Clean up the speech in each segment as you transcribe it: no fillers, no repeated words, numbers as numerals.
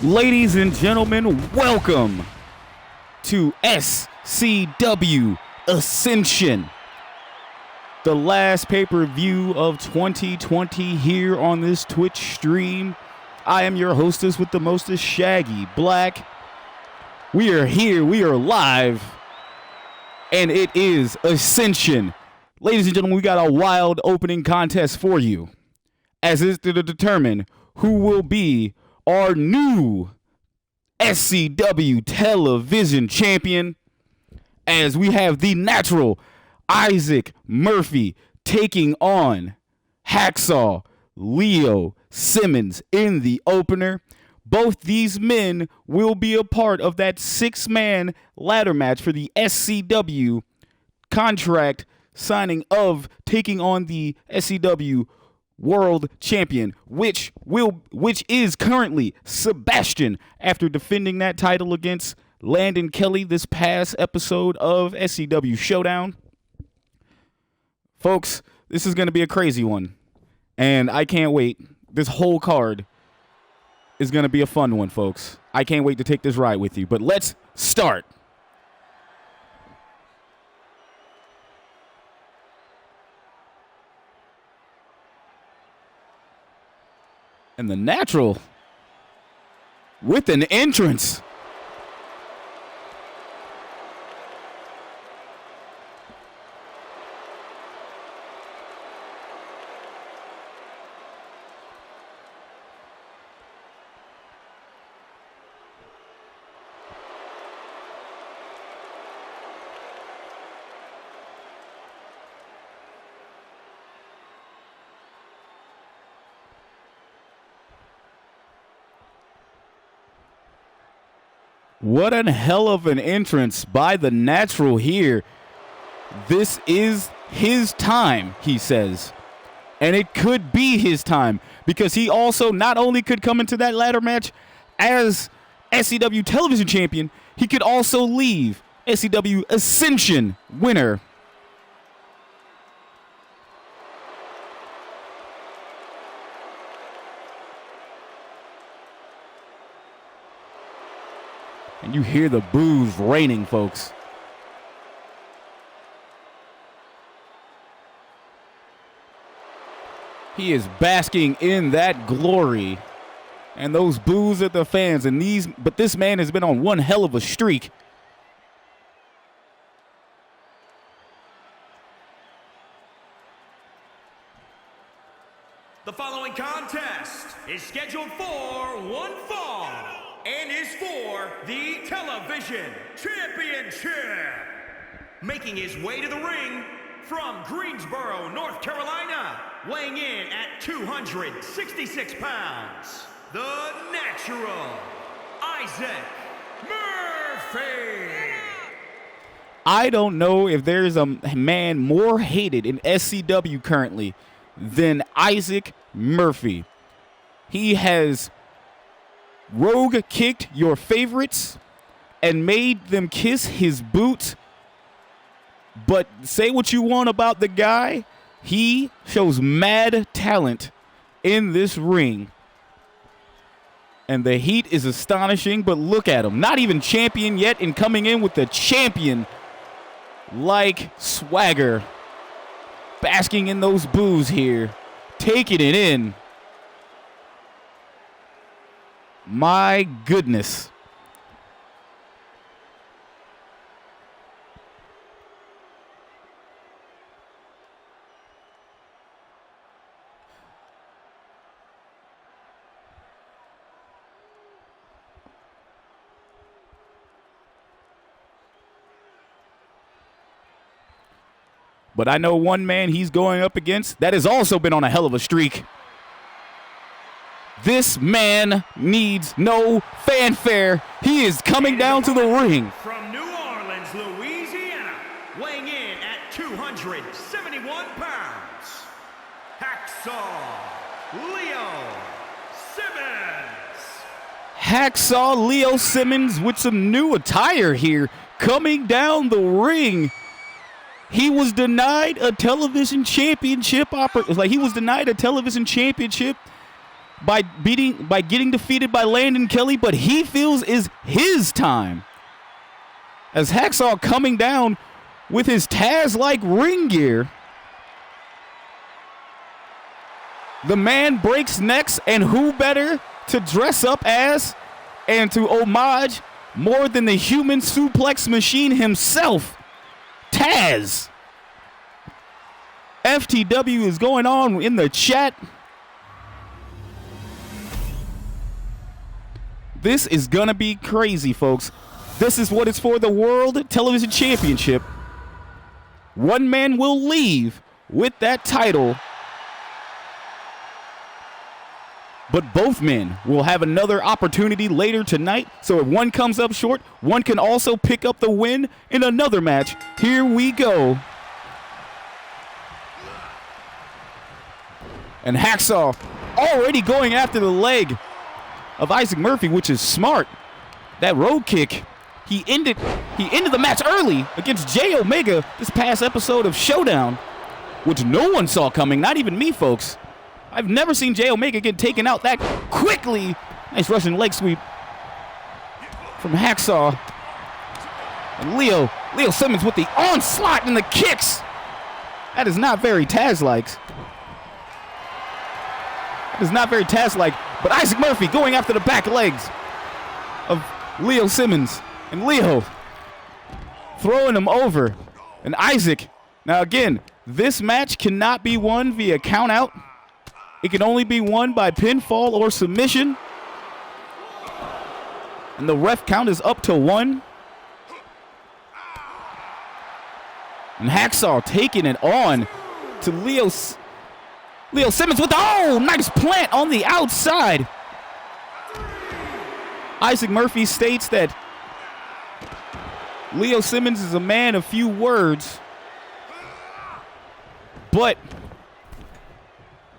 Ladies and gentlemen, welcome to SCW Ascension, the last pay-per-view of 2020 here on this Twitch stream. I am your hostess with the mostest, Shaggy Black. We are here, we are live, and it is Ascension. Ladies and gentlemen, we got a wild opening contest for you, as is to determine who will be our new SCW television champion, as we have the natural Issac Murphy taking on Hacksaw Leo Simmons in the opener. Both these men will be a part of that 6-man ladder match for the SCW contract signing of taking on the SCW World Champion, which is currently Sebastian, after defending that title against Landon Kelly this past episode of SCW Showdown. Folks, this is going to be a crazy one, and I can't wait. This whole card is going to be a fun one, folks. I can't wait to take this ride with you, but let's start. And the natural with an entrance. What a hell of an entrance by the natural here. This is his time, he says. And it could be his time, because he also not only could come into that ladder match as SCW television champion, he could also leave SCW Ascension winner. And you hear the boos raining, folks. He is basking in that glory. And those boos at the fans. But this man has been on one hell of a streak. The following contest is scheduled for one fall and is for the Television Championship. Making his way to the ring from Greensboro, North Carolina, weighing in at 266 pounds, the natural Issac Murphy. I don't know if there's a man more hated in SCW currently than Issac Murphy. He has rogue kicked your favorites and made them kiss his boot. But say what you want about the guy, he shows mad talent in this ring. And the heat is astonishing, but look at him. Not even champion yet, and coming in with the champion-like swagger. Basking in those boos here. Taking it in. My goodness. But I know one man he's going up against that has also been on a hell of a streak. This man needs no fanfare. He is coming down to the ring. From New Orleans, Louisiana, weighing in at 271 pounds, Hacksaw Leo Simmons. Hacksaw Leo Simmons with some new attire here, coming down the ring. He was denied a television championship by getting defeated by Landon Kelly, but he feels is his time. As Hacksaw coming down with his Taz-like ring gear. The man breaks necks, and who better to dress up as and to homage more than the human suplex machine himself, Taz. FTW is going on in the chat. This is gonna be crazy, folks. This is what it's for, the World Television Championship. One man will leave with that title, but both men will have another opportunity later tonight. So if one comes up short, one can also pick up the win in another match. Here we go. And Hacksaw already going after the leg of Isaac Murphy, which is smart. That road kick, he ended the match early against Jay Omega this past episode of Showdown, which no one saw coming, not even me, folks. I've never seen Jay Omega get taken out that quickly. Nice Russian leg sweep from Hacksaw. And Leo Simmons with the onslaught and the kicks. That is not very Taz-like. That is not very Taz-like. But Isaac Murphy going after the back legs of Leo Simmons. And Leo throwing him over. And Isaac. Now again, this match cannot be won via count out. It can only be won by pinfall or submission. And the ref count is up to 1. And Hacksaw taking it on to Leo Simmons with the nice plant on the outside. Isaac Murphy states that Leo Simmons is a man of few words, but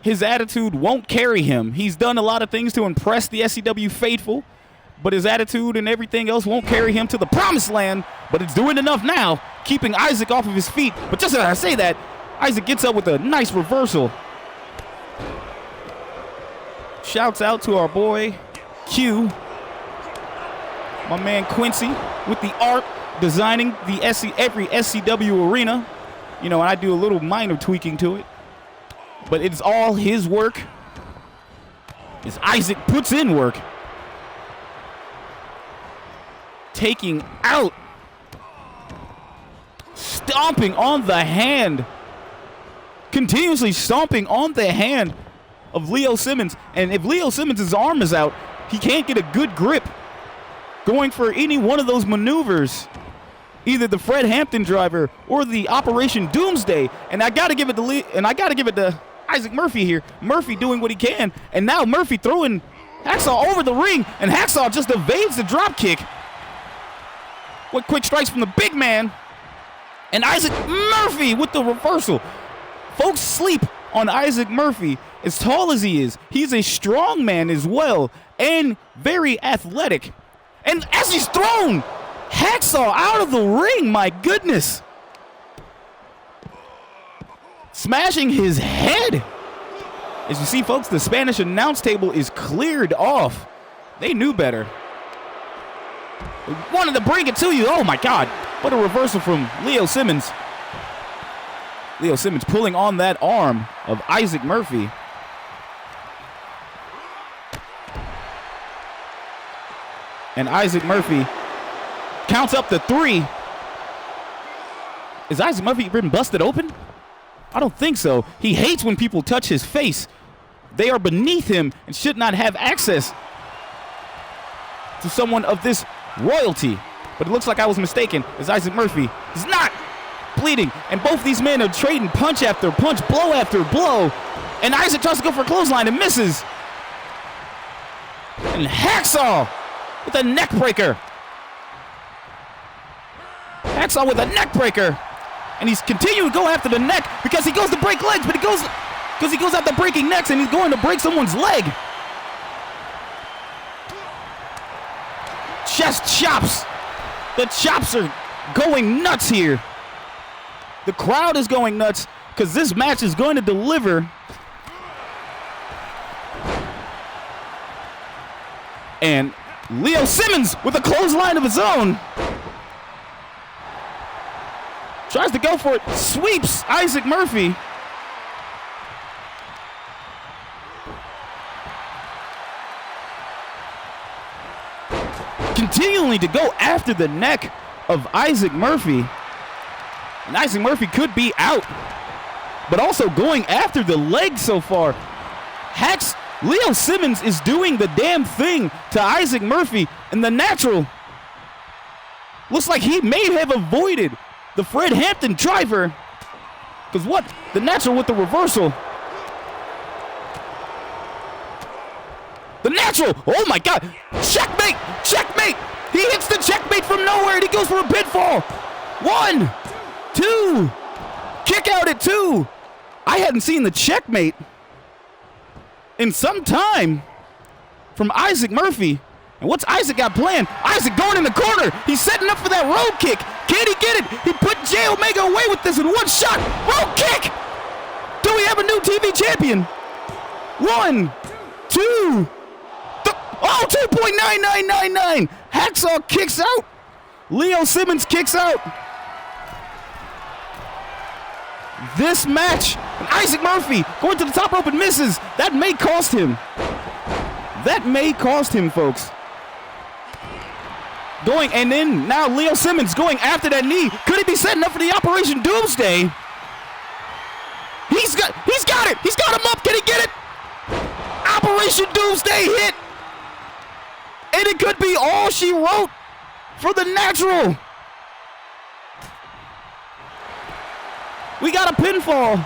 his attitude won't carry him. He's done a lot of things to impress the SCW faithful, but his attitude and everything else won't carry him to the promised land, but it's doing enough now, keeping Isaac off of his feet. But just as I say that, Isaac gets up with a nice reversal. Shouts out to our boy, Q. My man Quincy with the art, designing the every SCW arena. You know, and I do a little minor tweaking to it. But it's all his work. As Isaac puts in work. Taking out. Stomping on the hand. Continuously stomping on the hand of Leo Simmons. And if Leo Simmons' arm is out, he can't get a good grip going for any one of those maneuvers. Either the Fred Hampton driver or the Operation Doomsday. And I gotta give it to Isaac Murphy here. Murphy doing what he can. And now Murphy throwing Hacksaw over the ring. And Hacksaw just evades the drop kick. What quick strikes from the big man. And Isaac Murphy with the reversal. Folks sleep on Isaac Murphy. As tall as he is, he's a strong man as well. And very athletic. And as he's thrown Hacksaw out of the ring, my goodness. Smashing his head. As you see, folks, the Spanish announce table is cleared off. They knew better. They wanted to bring it to you. Oh, my God. What a reversal from Leo Simmons. Leo Simmons pulling on that arm of Isaac Murphy. And Isaac Murphy counts up to 3. Is Isaac Murphy been busted open? I don't think so. He hates when people touch his face. They are beneath him and should not have access to someone of this royalty. But it looks like I was mistaken, as Isaac Murphy is not bleeding. And both these men are trading punch after punch, blow after blow. And Isaac tries to go for a clothesline and misses. And Hacksaw with a neck breaker. Hacksaw with a neck breaker. And he's continuing to go after the neck because he goes to break legs, but he goes after breaking necks and he's going to break someone's leg. Chest chops. The chops are going nuts here. The crowd is going nuts because this match is going to deliver And Leo Simmons with a clothesline of his own. Tries to go for it. Sweeps Isaac Murphy. Continuing to go after the neck of Isaac Murphy. And Isaac Murphy could be out. But also going after the leg so far. Leo Simmons is doing the damn thing to Isaac Murphy. And the natural looks like he may have avoided the Fred Hampton driver. Because what? The natural with the reversal. The natural. Oh my God. Checkmate. Checkmate. He hits the checkmate from nowhere and he goes for a pinfall. 1, 2. Kick out at 2. I hadn't seen the checkmate in some time from Isaac Murphy. And what's Isaac got planned? Isaac going in the corner. He's setting up for that road kick. Can he get it? He put J Omega away with this in one shot. Road kick. Do we have a new TV champion? 1, 2. Oh, 2.9999. Hacksaw kicks out. Leo Simmons kicks out. This match, Isaac Murphy going to the top rope and misses. That may cost him. That may cost him, folks. Going, and then now Leo Simmons going after that knee. Could he be setting up for the Operation Doomsday? He's got it. He's got him up. Can he get it? Operation Doomsday hit. And it could be all she wrote for the natural. We got a pinfall.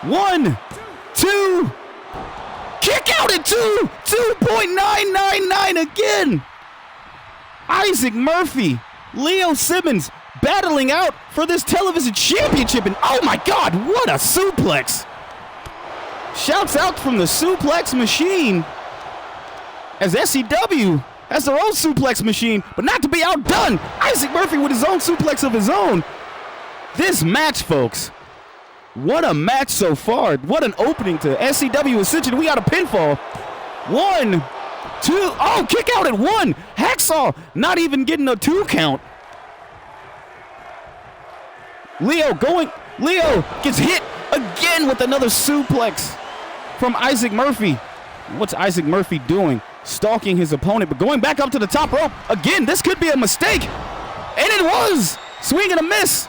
1, 2. Kick out at 2. 2.999 again. Isaac Murphy, Leo Simmons battling out for this television championship. And oh my God, what a suplex. Shouts out from the suplex machine. As SCW has their own suplex machine, but not to be outdone. Isaac Murphy with his own suplex of his own. This match, folks, what a match so far. What an opening to SCW Ascension. We got a pinfall. 1, 2. Oh, kick out at 1. Hacksaw not even getting a 2 count. Leo gets hit again with another suplex from Isaac Murphy. What's Isaac Murphy doing? Stalking his opponent, but going back up to the top rope. Again, this could be a mistake. And it was. Swing and a miss.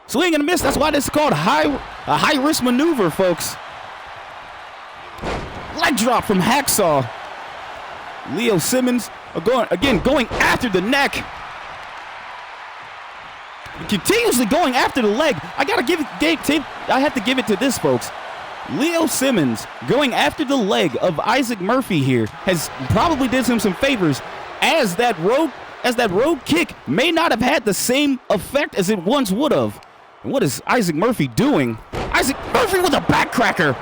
Swing and a miss. That's why this is called a high-risk maneuver, folks. Leg drop from Hacksaw. Leo Simmons going after the neck. Continuously going after the leg. I have to give it to this, folks. Leo Simmons going after the leg of Isaac Murphy here has probably did him some favors, as that road kick may not have had the same effect as it once would have. And what is Isaac Murphy doing? Isaac Murphy with a backcracker.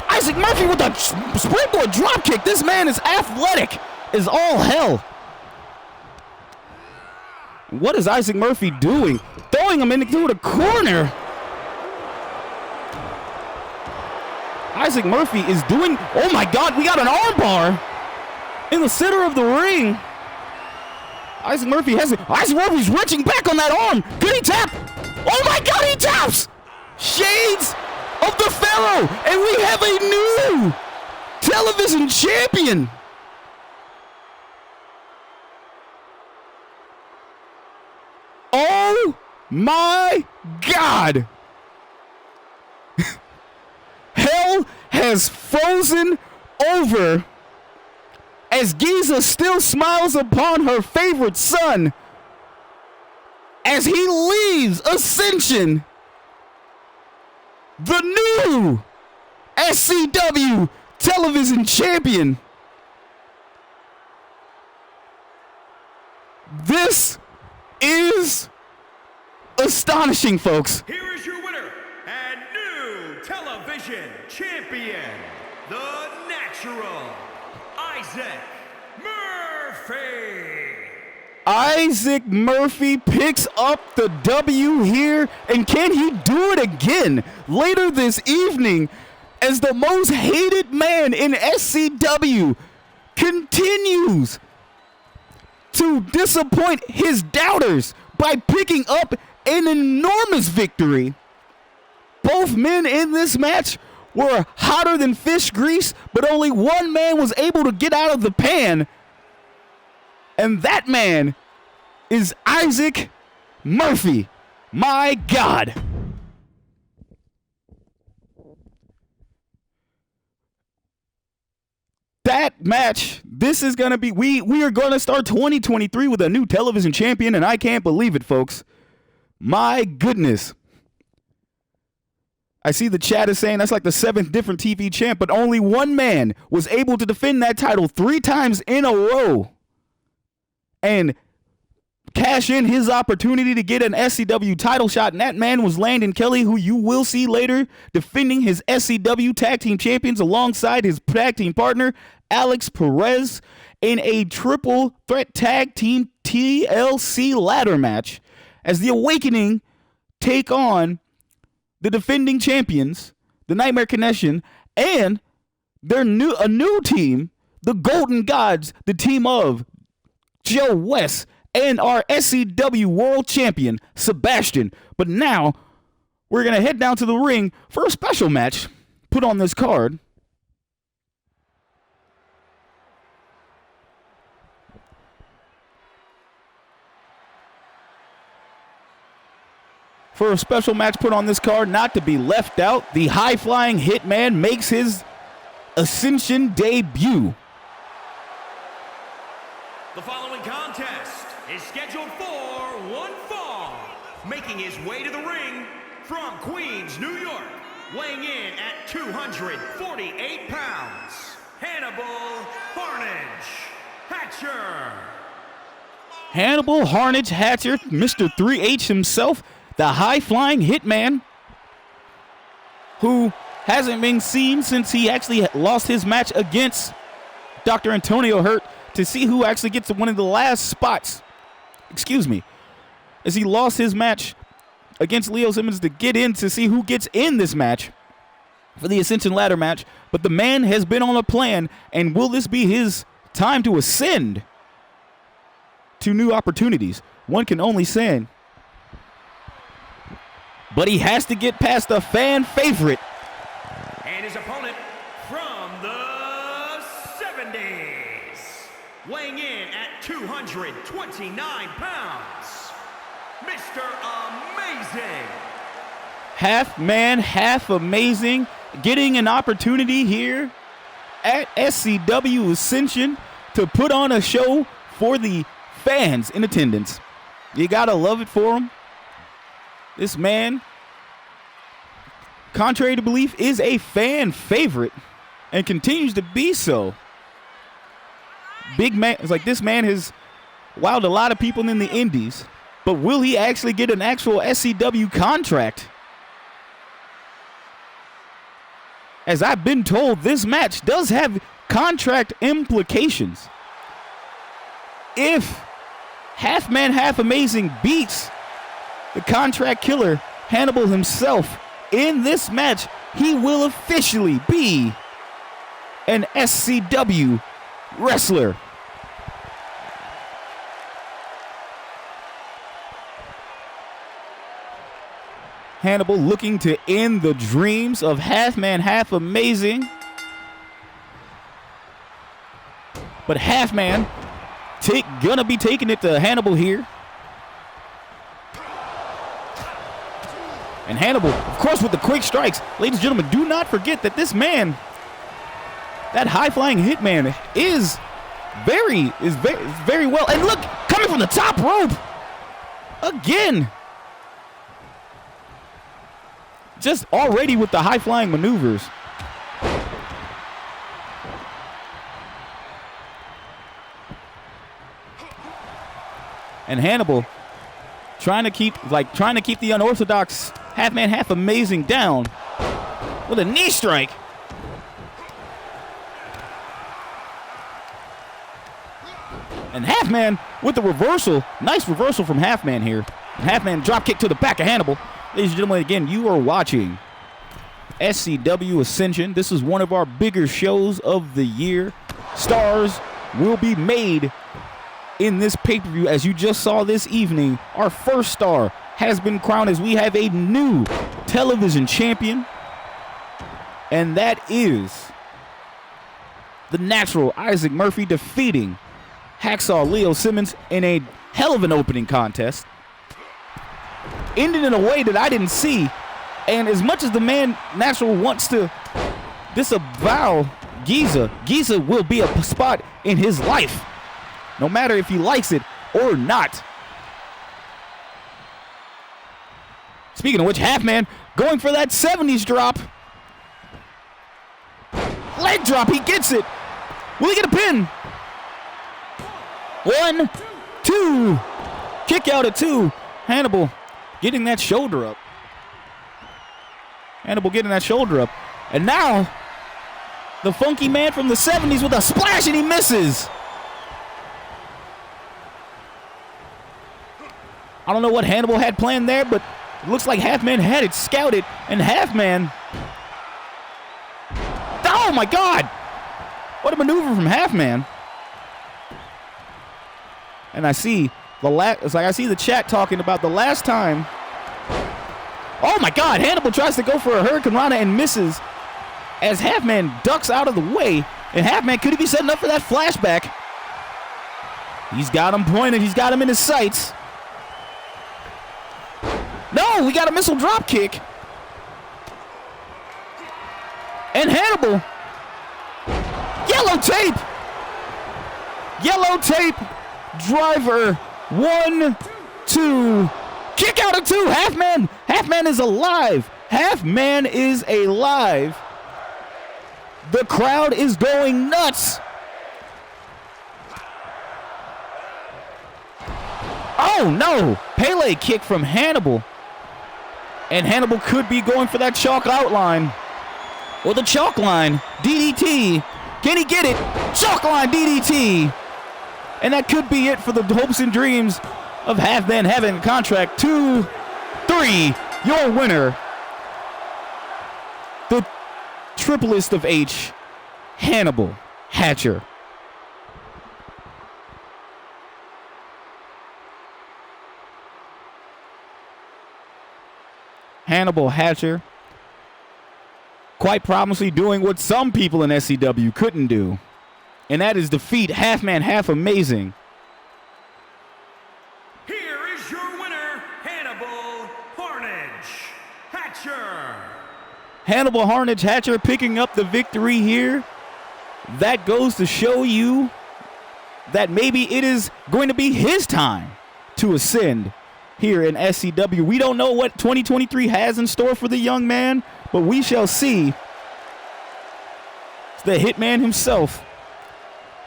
Isaac Murphy with a springboard drop kick. This man is athletic as all hell. What is Isaac Murphy doing? Throwing him into the corner. Isaac Murphy is doing, oh my God, we got an armbar in the center of the ring. Isaac Murphy's reaching back on that arm. Could he tap? Oh my God, he taps! Shades of the Pharaoh, and we have a new television champion. Oh my God. Hell has frozen over as Giza still smiles upon her favorite son as he leaves Ascension. The new SCW television champion. This is astonishing, folks. Here is your winner and new television champion, the Natural, Isaac Murphy. Isaac Murphy picks up the W here, and can he do it again later this evening? as the most hated man in SCW continues to disappoint his doubters by picking up an enormous victory. Both men in this match were hotter than fish grease, but only one man was able to get out of the pan, and that man is Issac Murphy. My God. That match, this is going to be, we are going to start 2023 with a new television champion, and I can't believe it, folks. My goodness. I see the chat is saying that's like the 7th different TV champ, but only one man was able to defend that title 3 times in a row and cash in his opportunity to get an SCW title shot, and that man was Landon Kelly, who you will see later defending his SCW Tag Team Champions alongside his tag team partner, Alex Perez, in a triple threat tag team TLC ladder match as the Awakening take on the defending champions, the Nightmare Connection, and a new team, the Golden Gods, the team of Joe West and our SCW World Champion, Sebastian. But now, we're going to head down to the ring for a special match put on this card. For a special match put on this card, not to be left out, the high-flying Hitman makes his Ascension debut. The following contest is scheduled for one fall. Making his way to the ring from Queens, New York, weighing in at 248 pounds, Hannibal Hatcher. Hannibal Harnage Hatcher, Mr. 3H himself, the high-flying Hitman, who hasn't been seen since he actually lost his match against Dr. Antonio Hurtt, to see who actually gets one of the last spots. Excuse me. As he lost his match against Leo Simmons to get in to see who gets in this match for the Ascension Ladder match. But the man has been on a plan, and will this be his time to ascend to new opportunities? One can only say. But he has to get past the fan favorite. And his opponent from the 70s, weighing in at 229 pounds, Mr. Amazing. Half man, half amazing, getting an opportunity here at SCW Ascension to put on a show for the fans in attendance. You gotta love it for him. This man, contrary to belief, is a fan favorite and continues to be so. Big man, it's like this man has wowed a lot of people in the indies, but will he actually get an actual SCW contract? As I've been told, this match does have contract implications. If Half Man, Half Amazing beats the contract killer, Hannibal himself, in this match, he will officially be an SCW wrestler. Hannibal looking to end the dreams of Half Man, Half Amazing. But Half Man gonna be taking it to Hannibal here. And Hannibal, of course, with the quick strikes. Ladies and gentlemen, do not forget that this man, that high-flying Hitman, is very well. And look, coming from the top rope again. Just already with the high-flying maneuvers. And Hannibal trying to keep the unorthodox Half Man, Half Amazing down with a knee strike. And Half Man with the reversal. Nice reversal from Half Man here. And Half Man drop kick to the back of Hannibal. Ladies and gentlemen, again, you are watching SCW Ascension. This is one of our bigger shows of the year. Stars will be made in this pay-per-view. As you just saw this evening, our first star has been crowned as we have a new television champion. And that is the Natural Isaac Murphy defeating Hacksaw Leo Simmons in a hell of an opening contest. Ended in a way that I didn't see. And as much as the man Natural wants to disavow Giza, Giza will be a spot in his life, no matter if he likes it or not. Speaking of which, Halfman going for that 70s drop. Leg drop, he gets it. Will he get a pin? 1, 2. Kick out at 2. Hannibal getting that shoulder up. Hannibal getting that shoulder up. And now, the funky man from the 70s with a splash, and he misses. I don't know what Hannibal had planned there, but it looks like Halfman had it scouted, and Halfman... Oh my God! What a maneuver from Halfman. And I see I see the chat talking about the last time. Oh my God! Hannibal tries to go for a Hurricane Rana and misses as Halfman ducks out of the way. And Halfman, could he be setting up for that flashback? He's got him pointed. He's got him in his sights. No, we got a missile drop kick. And Hannibal. Yellow tape. Yellow tape. Driver. 1, 2. Kick out of 2. Halfman. Halfman is alive. Halfman is alive. The crowd is going nuts. Oh no. Pele kick from Hannibal. And Hannibal could be going for that chalk outline. Or the chalk line. DDT. Can he get it? Chalk line DDT. And that could be it for the hopes and dreams of Halfman having a contract. 2, 3. Your winner. The triplest of H. Hannibal Hatcher. Hannibal Hatcher, quite promisingly doing what some people in SCW couldn't do, and that is defeat Halfman Half Amazing. Here is your winner, Hannibal Harnage Hatcher. Hannibal Harnage Hatcher picking up the victory here. That goes to show you that maybe it is going to be his time to ascend here in SCW. We don't know what 2023 has in store for the young man, but we shall see. The Hitman himself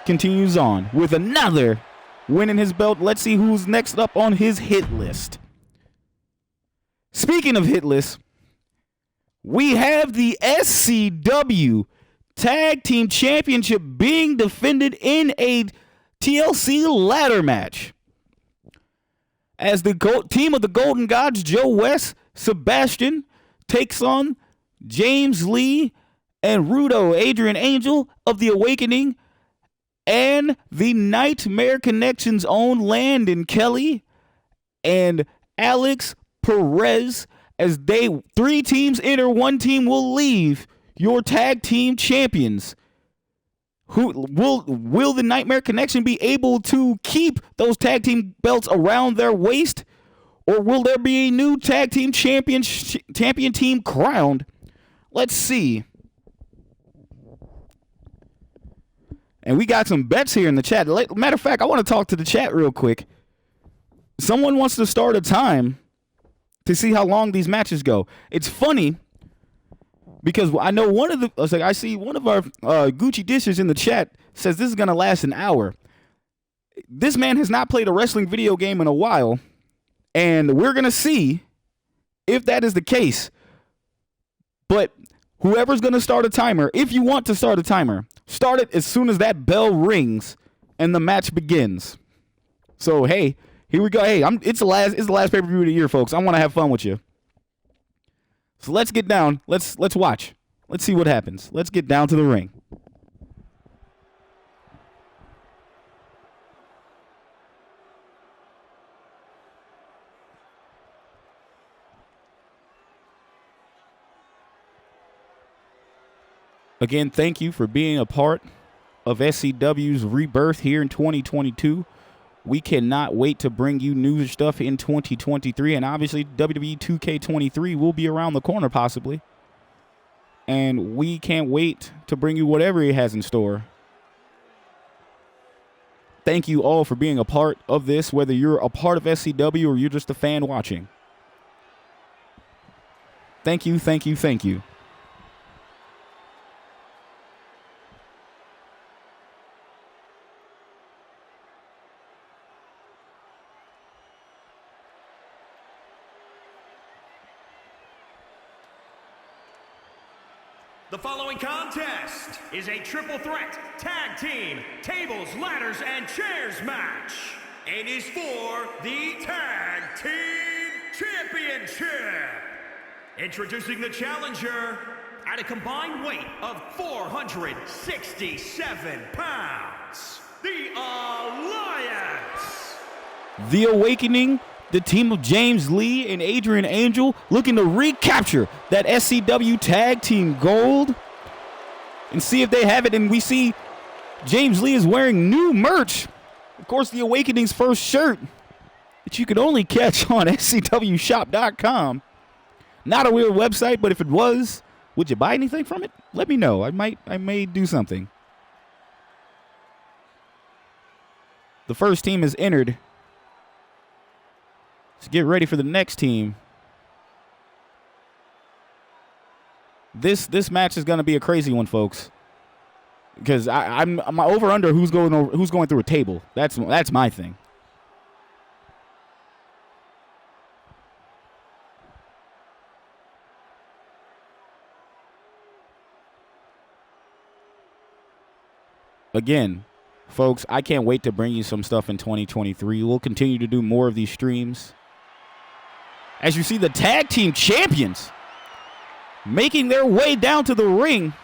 continues on with another win in his belt. Let's see who's next up on his hit list. Speaking of hit list, we have the SCW Tag Team Championship being defended in a TLC ladder match, as the team of the Golden Gods, Joe West, Sebastian, takes on James Lee and Rudo, Adrian Angel of the Awakening, and the Nightmare Connection's own Landon Kelly and Alex Perez. As 3 teams enter, 1 team will leave. Your tag team champions. Who will the Nightmare Connection be able to keep those tag team belts around their waist, or will there be a new tag team champion team crowned? Let's see. And we got some bets here in the chat. Matter of fact, I want to talk to the chat real quick. Someone wants to start a time to see how long these matches go. It's funny because I know I see one of our Gucci Dishes in the chat says this is going to last an hour. This man has not played a wrestling video game in a while, and we're going to see if that is the case. But whoever's going to start a timer, if you want to start a timer, start it as soon as that bell rings and the match begins. So, hey, here we go. Hey, it's the last pay-per-view of the year, folks. I want to have fun with you. So let's get down. Let's watch. Let's see what happens. Let's get down to the ring. Again, thank you for being a part of SCW's rebirth here in 2022. We cannot wait to bring you new stuff in 2023. And obviously, WWE 2K23 will be around the corner possibly. And we can't wait to bring you whatever it has in store. Thank you all for being a part of this, whether you're a part of SCW or you're just a fan watching. Thank you, thank you, thank you. The following contest is a triple threat tag team tables, ladders, and chairs match and is for the Tag Team Championship. Introducing the challenger at a combined weight of 467 pounds, the Alliance. The Awakening, the team of James Lee and Adrian Angel looking to recapture that SCW Tag Team Gold and see if they have it. And we see James Lee is wearing new merch. Of course, the Awakening's first shirt that you could only catch on SCWshop.com. Not a real website, but if it was, would you buy anything from it? Let me know. I may do something. The first team is entered. Let's get ready for the next team. This match is going to be a crazy one, folks. Because I'm over under who's going through a table. That's my thing. Again, folks, I can't wait to bring you some stuff in 2023. We'll continue to do more of these streams. As you see the tag team champions making their way down to the ring.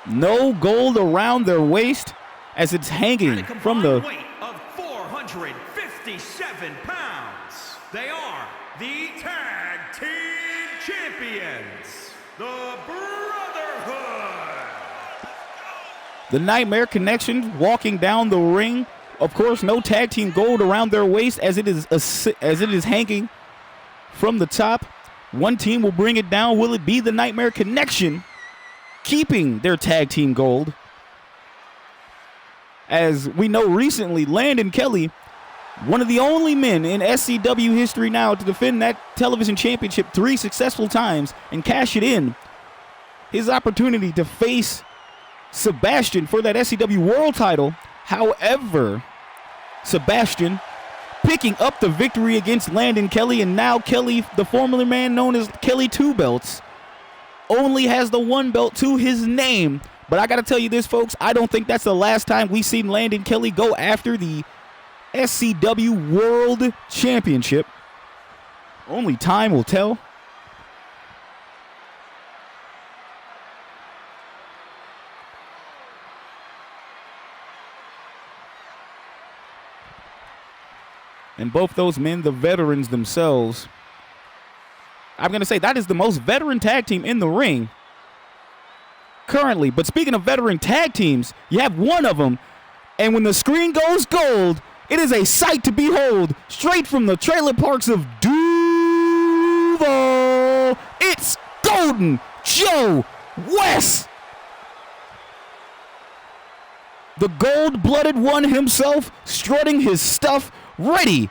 No gold around their waist as it's hanging from the weight of 457 pounds. They are the Tag Team Champions, the Brotherhood. The Nightmare Connection walking down the ring. Of course, no tag team gold around their waist as it is hanging from the top. One team will bring it down. Will it be the Nightmare Connection keeping their tag team gold? As we know recently, Landon Kelly, one of the only men in SCW history now to defend that television championship 3 successful times and cash it in. His opportunity to face Sebastian for that SCW world title. However, Sebastian picking up the victory against Landon Kelly, and now Kelly, the former man known as Kelly 2 Belts, only has the 1 belt to his name. But I got to tell you this, folks, I don't think that's the last time we've seen Landon Kelly go after the SCW World Championship. Only time will tell. And both those men, the veterans themselves, I'm going to say that is the most veteran tag team in the ring currently. But speaking of veteran tag teams, you have one of them, and when the screen goes gold, it is a sight to behold, straight from the trailer parks of Duval. It's Golden Joe West, the gold-blooded one himself, strutting his stuff, ready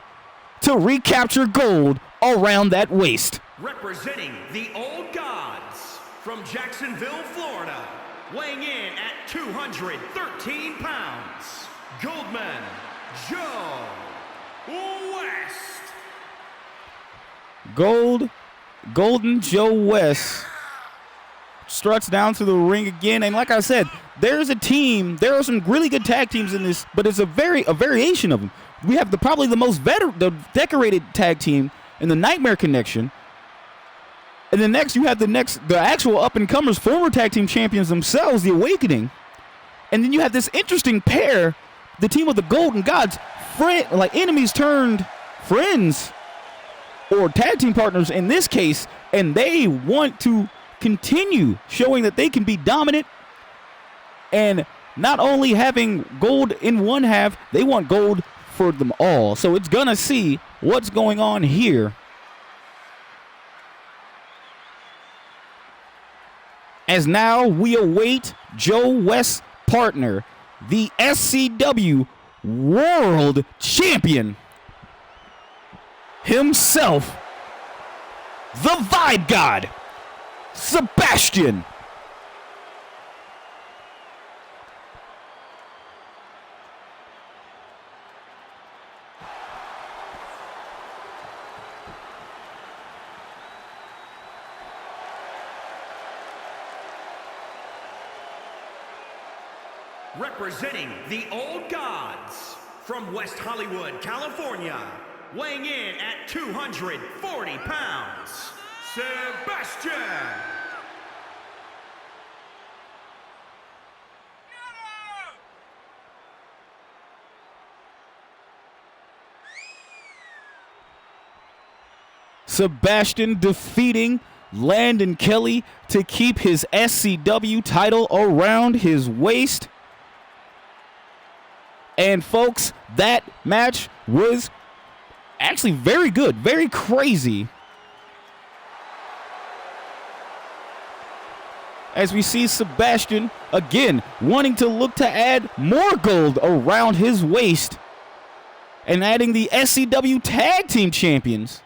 to recapture gold around that waist. Representing the Old Gods from Jacksonville, Florida, weighing in at 213 pounds, Goldman Joe West. Golden Joe West struts down to the ring again. And like I said, there's a team. There are some really good tag teams in this, but it's a variation of them. We have probably the most decorated tag team in the Nightmare Connection. And then next, you have the actual up-and-comers, former tag team champions themselves, the Awakening. And then you have this interesting pair, the team of the Golden Gods, enemies turned friends, or tag team partners in this case, and they want to continue showing that they can be dominant. And not only having gold in one half, they want gold for them all. So it's gonna see what's going on here. As now we await Joe West's partner, the SCW World Champion himself, the Vibe God, Sebastian. Representing the Old Gods from West Hollywood, California, weighing in at 240 pounds, Sebastian. Sebastian defeating Landon Kelly to keep his SCW title around his waist. And folks, that match was actually very good, very crazy. As we see Sebastian again wanting to look to add more gold around his waist and adding the SCW Tag Team Champions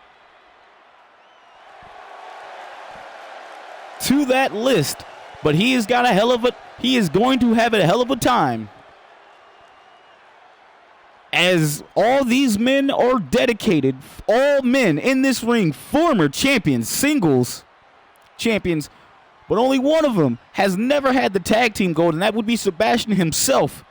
to that list. But he is going to have a hell of a time, as all these men are dedicated, all men in this ring, former champions, singles champions, but only one of them has never had the tag team gold, and that would be Sebastian himself.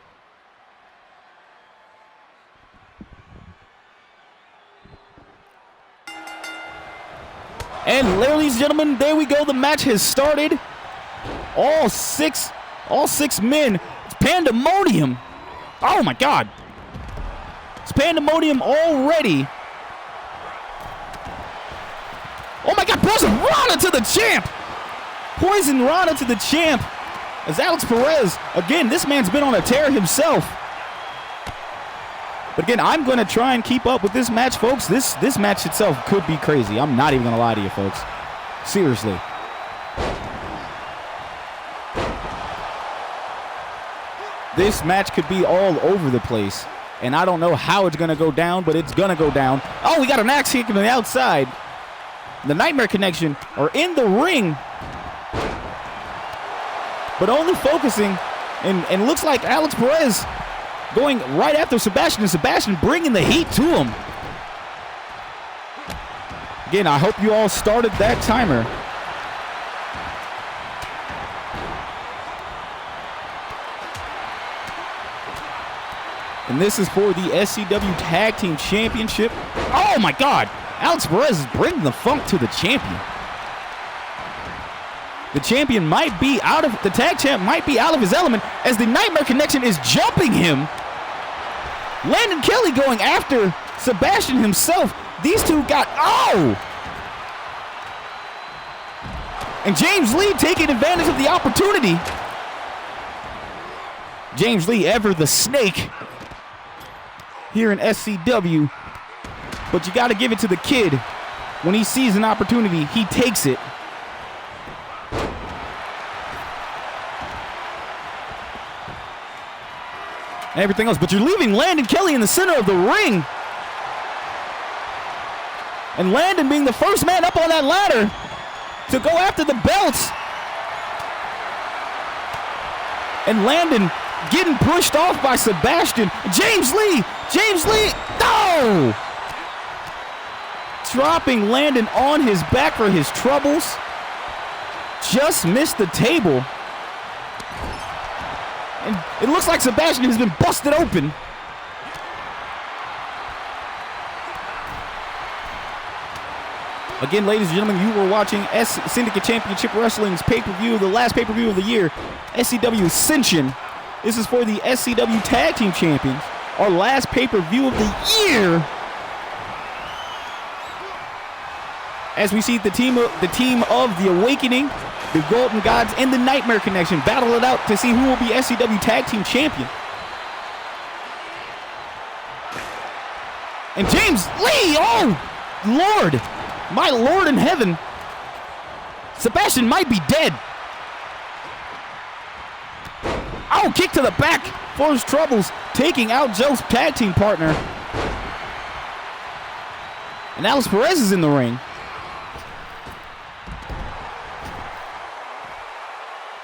And ladies and gentlemen, there we go. The match has started. All six men. It's pandemonium. Oh my God. It's pandemonium already. Oh my God, Poison Rana to the champ. Poison Rana to the champ. As Alex Perez, again, this man's been on a tear himself. But again, I'm going to try and keep up with this match, folks. This match itself could be crazy. I'm not even going to lie to you, folks. Seriously. This match could be all over the place. And I don't know how it's going to go down, but it's going to go down. Oh, we got an axe kick on the outside. The Nightmare Connection are in the ring, but only focusing. And looks like Alex Perez going right after Sebastian, and Sebastian bringing the heat to him. Again, I hope you all started that timer. And this is for the SCW Tag Team Championship. Oh my God! Alex Perez is bringing the funk to the champion. The champion might be the tag champ might be out of his element as the Nightmare Connection is jumping him. Landon Kelly going after Sebastian himself. These two got, and James Lee taking advantage of the opportunity. James Lee, ever the snake here in SCW. But you got to give it to the kid. When he sees an opportunity, he takes it. And everything else. But you're leaving Landon Kelly in the center of the ring. And Landon being the first man up on that ladder to go after the belts. And Landon getting pushed off by Sebastian. James Lee, no! Dropping Landon on his back for his troubles. just missed the table. And it looks like Sebastian has been busted open. Again, ladies and gentlemen, you were watching Syndicate Championship Wrestling's pay-per-view, the last pay-per-view of the year, SCW Ascension. This is for the SCW Tag Team Champions, our last pay-per-view of the year. As we see the team of the Awakening, the Golden Gods, and the Nightmare Connection battle it out to see who will be SCW Tag Team Champion. And James Lee, oh, Lord. My Lord in heaven, Sebastian might be dead. Oh, kick to the back for his troubles, taking out Joe's tag team partner. And Alex Perez is in the ring.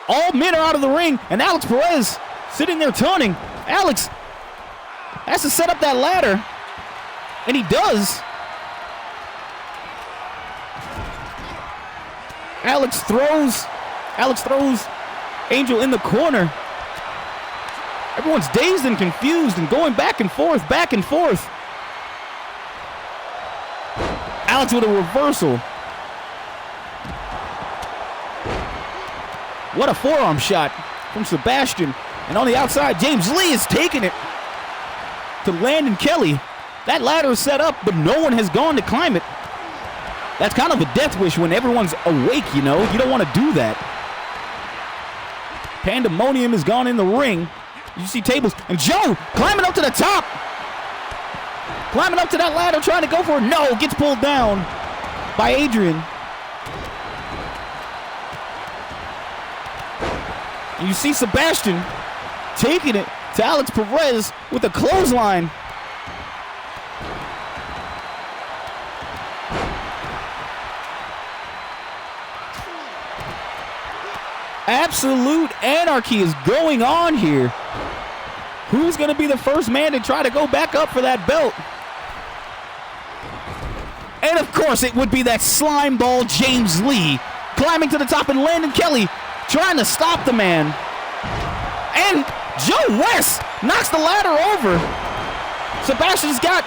All men are out of the ring, and Alex Perez sitting there taunting. Alex has to set up that ladder, and he does. Alex throws Angel in the corner. Everyone's dazed and confused and going back and forth. Alex with a reversal. What a forearm shot from Sebastian. And on the outside, James Lee is taking it to Landon Kelly. That ladder is set up, but no one has gone to climb it. That's kind of a death wish when everyone's awake, you know. You don't want to do that. Pandemonium has gone in the ring. You see tables. And Joe climbing up to the top. Climbing up to that ladder, trying to go for it. No, gets pulled down by Adrian. And you see Sebastian taking it to Alex Perez with a clothesline. Absolute anarchy is going on here. Who's going to be the first man to try to go back up for that belt? And of course it would be that slime ball James Lee climbing to the top, and Landon Kelly trying to stop the man. And Joe West knocks the ladder over. Sebastian's got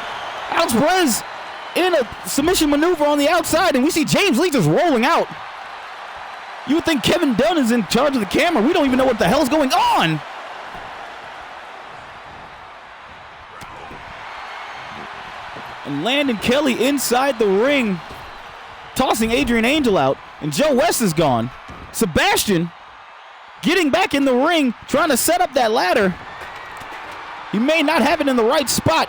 Alex Perez in a submission maneuver on the outside, and we see James Lee just rolling out. You would think Kevin Dunn is in charge of the camera. We don't even know what the hell's going on. And Landon Kelly inside the ring, tossing Adrian Angel out, and Joe West is gone. Sebastian getting back in the ring, trying to set up that ladder. He may not have it in the right spot.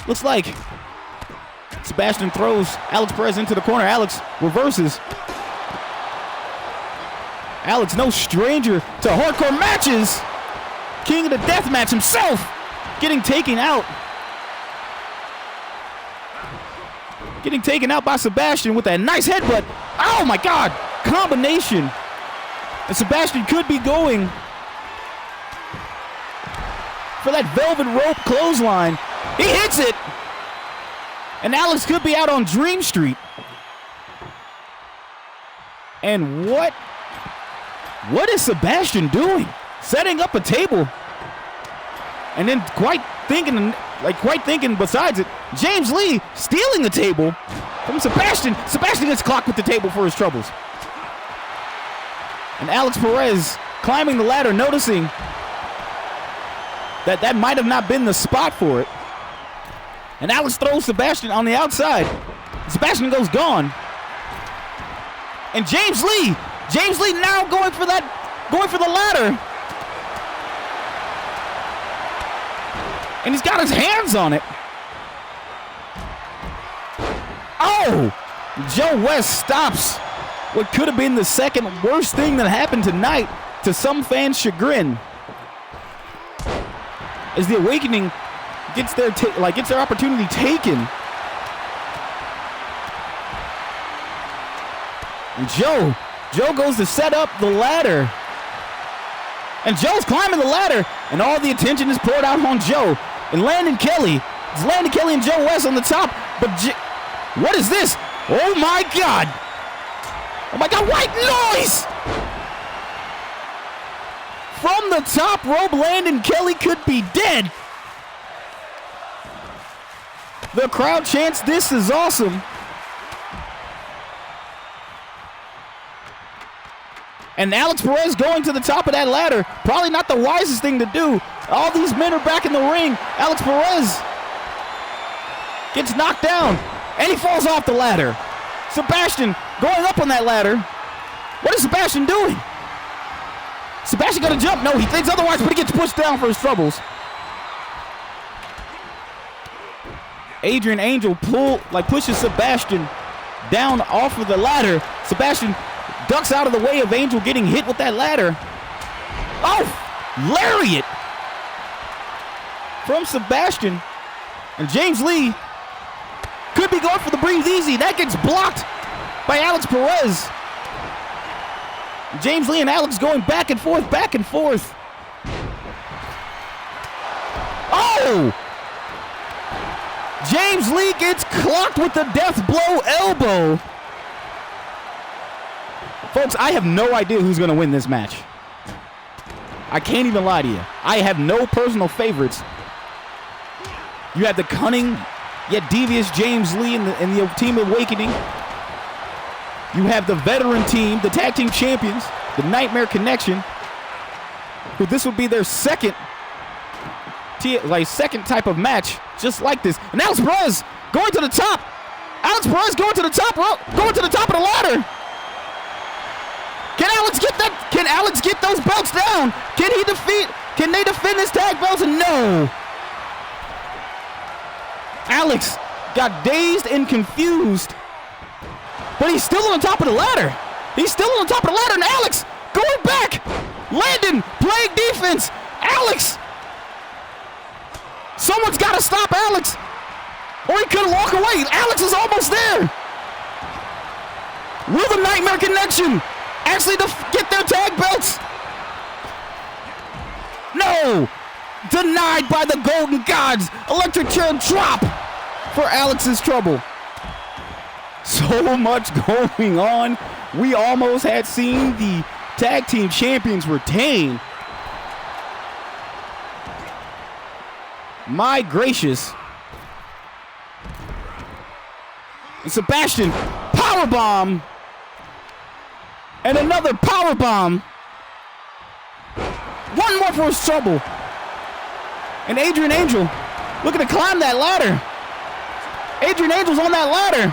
Looks like Sebastian throws Alex Perez into the corner. Alex reverses. Alex, no stranger to hardcore matches. King of the death match himself, getting taken out. Getting taken out by Sebastian with that nice headbutt. Oh my God, combination. And Sebastian could be going for that velvet rope clothesline. He hits it. And Alex could be out on Dream Street. And what is Sebastian doing? Setting up a table. And then quite thinking besides it, James Lee stealing the table from Sebastian. Sebastian gets clocked with the table for his troubles. And Alex Perez climbing the ladder, noticing that might have not been the spot for it. And Alex throws Sebastian on the outside. Sebastian goes gone. And James Lee now going for the ladder. And he's got his hands on it. Oh! Joe West stops what could have been the second worst thing that happened tonight, to some fans' chagrin. As the Awakening gets their opportunity taken. And Joe goes to set up the ladder. And Joe's climbing the ladder, and all the attention is poured out on Joe. And Landon Kelly. It's Landon Kelly and Joe West on the top. But what is this? Oh my God! Oh my God, white noise! From the top rope, Landon Kelly could be dead. The crowd chants, "This is awesome." And Alex Perez going to the top of that ladder, probably not the wisest thing to do. All these men are back in the ring. Alex Perez gets knocked down, and he falls off the ladder. Sebastian going up on that ladder. What is Sebastian doing? Sebastian gonna jump? No, he thinks otherwise, but he gets pushed down for his troubles. Adrian Angel pushes Sebastian down off of the ladder. Sebastian ducks out of the way of Angel getting hit with that ladder. Oh, lariat from Sebastian. And James Lee could be going for the breathe easy. That gets blocked by Alex Perez. James Lee and Alex going back and forth, back and forth. Oh! James Lee gets clocked with the death blow elbow. Folks, I have no idea who's going to win this match. I can't even lie to you. I have no personal favorites. You have the cunning yet devious James Lee in the Team Awakening. You have the veteran team, the tag team champions, the Nightmare Connection, who this would be their second type of match just like this. And Alex Perez going to the top. Alex Perez going to the top rope, going to the top of the ladder. Can Alex get that? Can Alex get those belts down? Can they defend his tag belts? No. Alex got dazed and confused, but he's still on the top of the ladder. He's still on the top of the ladder, and Alex going back. Landon playing defense. Alex. Someone's got to stop Alex, or he could walk away. Alex is almost there. Will the Nightmare Connection actually get their tag belts? No! Denied by the Golden Gods. Electric chair drop for Alex's trouble. So much going on. We almost had seen the tag team champions retain. My gracious. And Sebastian, powerbomb. And another powerbomb. One more for his trouble. And Adrian Angel looking to climb that ladder. Adrian Angel's on that ladder.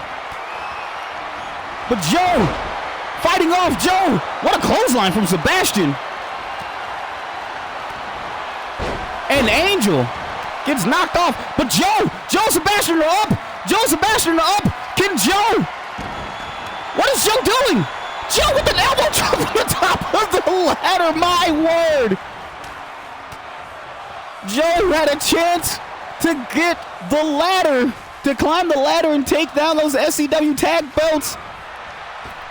But Joe fighting off Joe. What a clothesline from Sebastian. And Angel gets knocked off. But Joe and Sebastian are up. Joe and Sebastian are up. Can Joe? What is Joe doing? Joe with an elbow drop on the top of the ladder. My word. Joe had a chance to get the ladder, to climb the ladder and take down those SCW tag belts,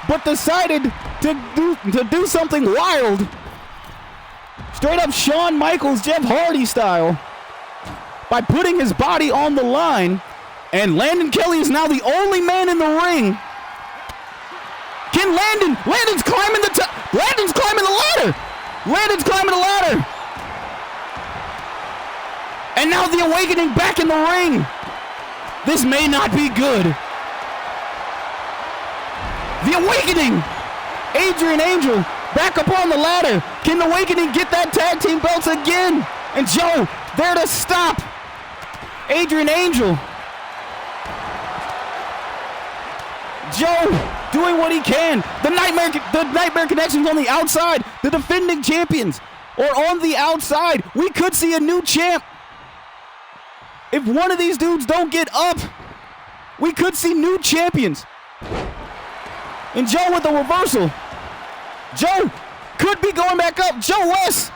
but decided to do something wild. Straight up Shawn Michaels, Jeff Hardy style, by putting his body on the line. And Landon Kelly is now the only man in the ring. Can Landon's climbing the ladder. Landon's climbing the ladder. And now the Awakening back in the ring. This may not be good. The Awakening. Adrian Angel back up on the ladder. Can the Awakening get that tag team belts again? And Joe there to stop Adrian Angel. Joe doing what he can. The Nightmare Connection's on the outside. The defending champions are on the outside. We could see a new champ. If one of these dudes don't get up, we could see new champions. And Joe with a reversal. Joe could be going back up. Joe West.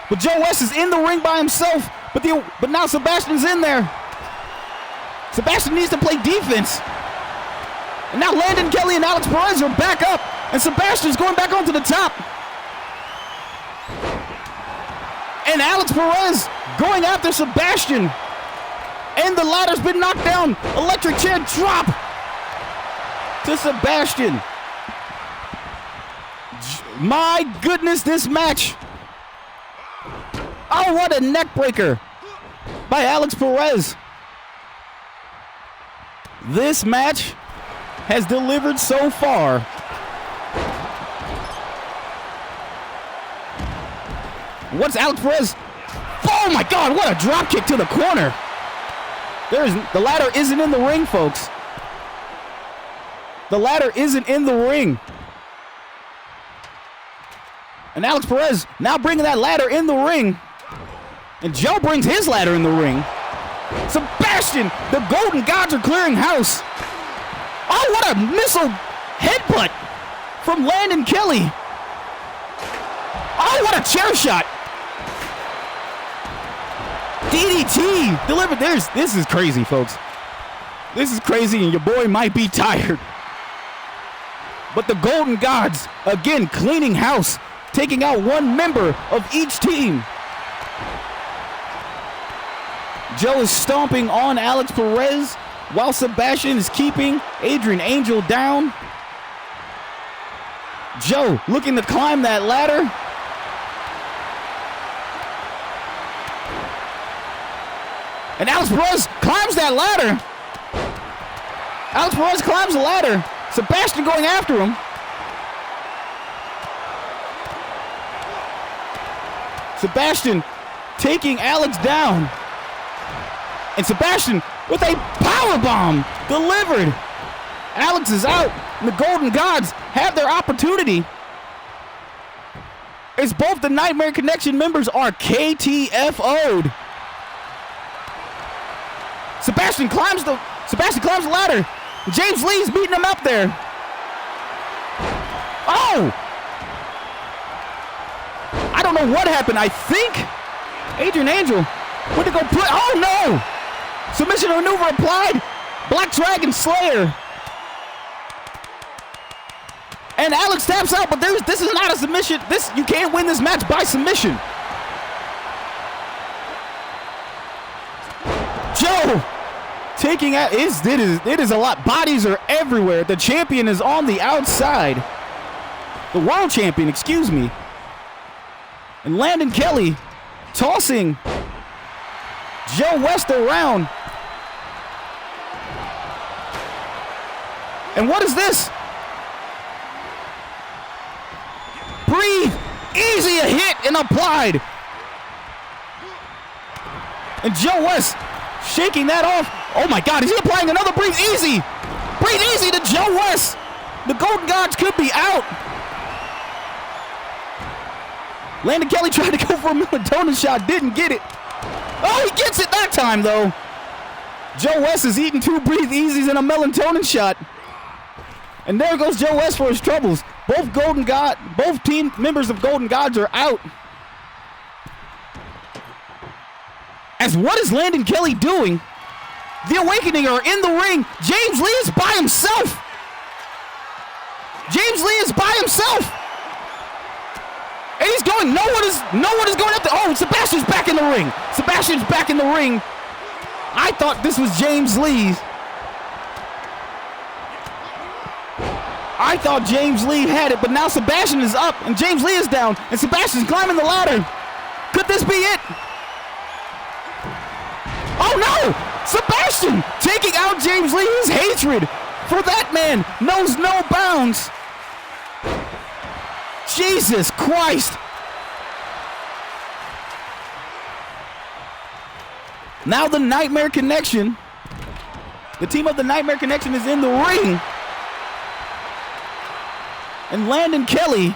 But Joe West is in the ring by himself. But now Sebastian's in there. Sebastian needs to play defense. And now Landon Kelly and Alex Perez are back up. And Sebastian's going back onto the top. And Alex Perez going after Sebastian. And the ladder's been knocked down. Electric chair drop to Sebastian. My goodness, this match. Oh, what a neck breaker by Alex Perez. This match has delivered so far. What's Alex Perez? Oh my God, what a drop kick to the corner. The ladder isn't in the ring, folks. The ladder isn't in the ring. And Alex Perez now bringing that ladder in the ring. And Joe brings his ladder in the ring. Sebastian, the Golden Gods are clearing house. Oh, what a missile headbutt from Landon Kelly. Oh, what a chair shot. DDT delivered. This is crazy, folks. This is crazy, and your boy might be tired. But the Golden Gods, again, cleaning house, taking out one member of each team. Joe is stomping on Alex Perez while Sebastian is keeping Adrian Angel down. Joe looking to climb that ladder. And Alex Perez climbs that ladder. Alex Perez climbs the ladder. Sebastian going after him. Sebastian taking Alex down. And Sebastian with a powerbomb delivered. Alex is out, and the Golden Gods have their opportunity. As both the Nightmare Connection members are KTFO'd. Sebastian climbs the ladder. James Lee's beating him up there. Oh! I don't know what happened. I think Adrian Angel went to go put. Oh no! Submission maneuver applied. Black Dragon Slayer. And Alex taps out, but this is not a submission. You can't win this match by submission. Joe taking out it is a lot. Bodies are everywhere. The champion is on the outside. The world champion, excuse me. And Landon Kelly tossing Joe West around. And what is this? Breathe. Easy a hit and applied. And Joe West shaking that off. Oh my God, is he applying another breathe easy? Breathe easy to Joe West. The Golden Gods could be out. Landon Kelly tried to go for a melatonin shot, didn't get it. Oh, he gets it that time though. Joe West is eating 2 breathe easies and a melatonin shot. And there goes Joe West for his troubles. Both team members of Golden Gods are out. As what is Landon Kelly doing? The Awakening are in the ring. James Lee is by himself. James Lee is by himself. And he's going, no one is going up there. Oh, Sebastian's back in the ring. Sebastian's back in the ring. I thought this was James Lee. I thought James Lee had it, but now Sebastian is up and James Lee is down and Sebastian's climbing the ladder. Could this be it? Oh no! Sebastian taking out James Lee. His hatred for that man knows no bounds. Jesus Christ. Now the Nightmare Connection, the team of the Nightmare Connection is in the ring. And Landon Kelly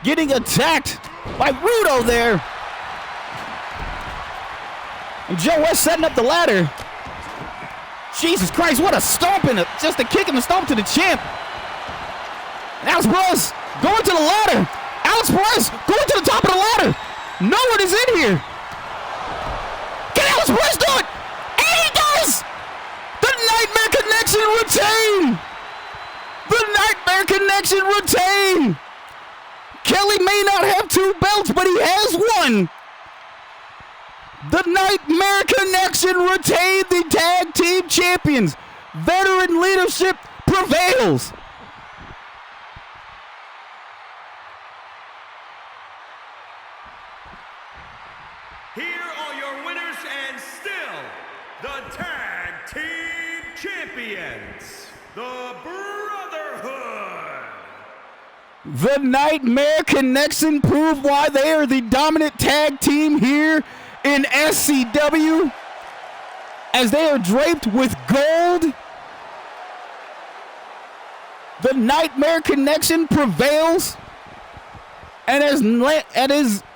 getting attacked by Rudo there. And Joe West setting up the ladder. Jesus Christ, what a stomp and just a kick and a stomp to the champ. And Alex Perez going to the ladder. Alex Perez going to the top of the ladder. No one is in here. Can Alex Perez do it? And he does! The Nightmare Connection retain! The Nightmare Connection retain! Kelly may not have 2 belts, but he has 1. The Nightmare Connection retained the tag team champions. veteran leadership prevails. Here are your winners and still the Tag Team Champions, the Brotherhood. The Nightmare Connection prove why they are the dominant tag team here in SCW, as they are draped with gold. The Nightmare Connection prevails, and as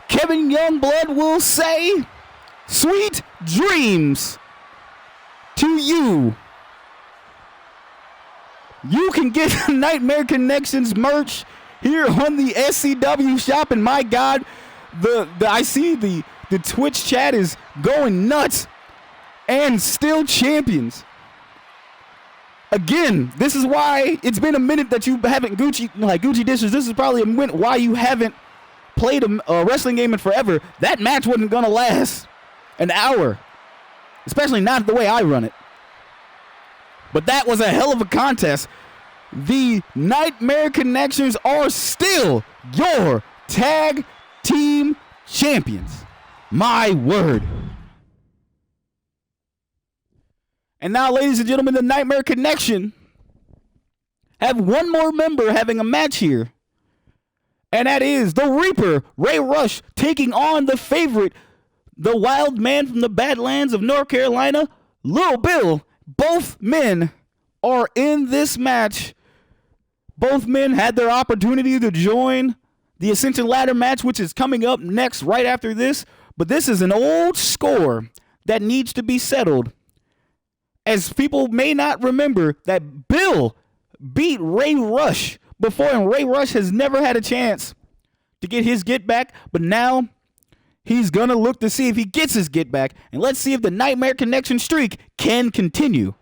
Kevin Youngblood will say, sweet dreams to you. You can get the Nightmare Connections merch here on the SCW shop, and my God, I see the Twitch chat is going nuts. And still champions. Again, this is why it's been a minute that you haven't Gucci dishes. This is probably a minute why you haven't played a wrestling game in forever. That match wasn't gonna last an hour, especially not the way I run it. But that was a hell of a contest. The Nightmare Connections are still your tag team champions. My word. And now, ladies and gentlemen, the Nightmare Connection have one more member having a match here. And that is the Reaper, Ray Rush, taking on the favorite, the wild man from the Badlands of North Carolina, Lil Bill. Both men are in this match. Both men had their opportunity to join the Ascension Ladder match, which is coming up next right after this. But this is an old score that needs to be settled, as people may not remember that Bill beat Ray Rush before, and Ray Rush has never had a chance to get his get back, but now he's going to look to see if he gets his get back, and let's see if the Nightmare Connection streak can continue.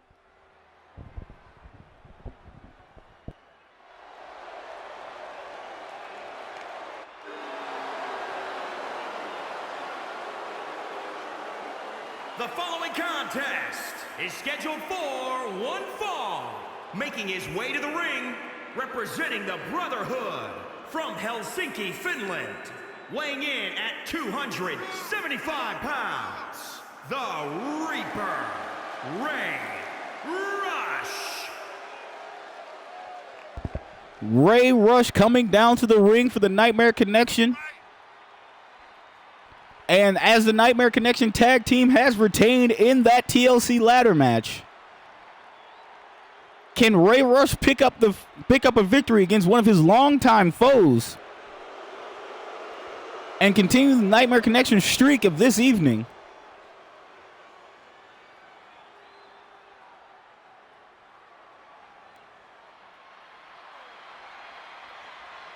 The following contest is scheduled for one fall. Making his way to the ring, representing the Brotherhood from Helsinki, Finland. Weighing in at 275 pounds, the Reaper, Ray Rush. Ray Rush coming down to the ring for the Nightmare Connection. And as the Nightmare Connection tag team has retained in that TLC ladder match, can Ray Rush pick up a victory against one of his longtime foes and continue the Nightmare Connection streak of this evening?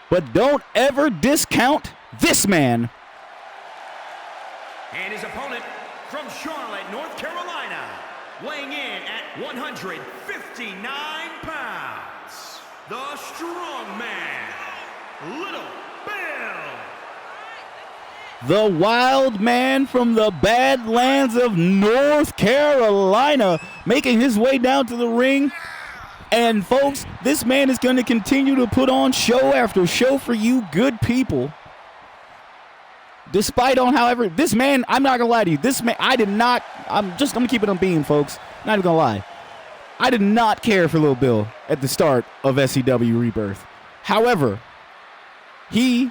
But don't ever discount this man. And his opponent from Charlotte, North Carolina, weighing in at 159 pounds, the strong man, Lil Bill. The wild man from the Badlands of North Carolina, making his way down to the ring. And folks, this man is going to continue to put on show after show for you good people. Despite on however, this man, I'm not gonna lie to you, this man, I'm gonna keep it on being, folks. Not even gonna lie. I did not care for Lil Bill at the start of SCW Rebirth. However, he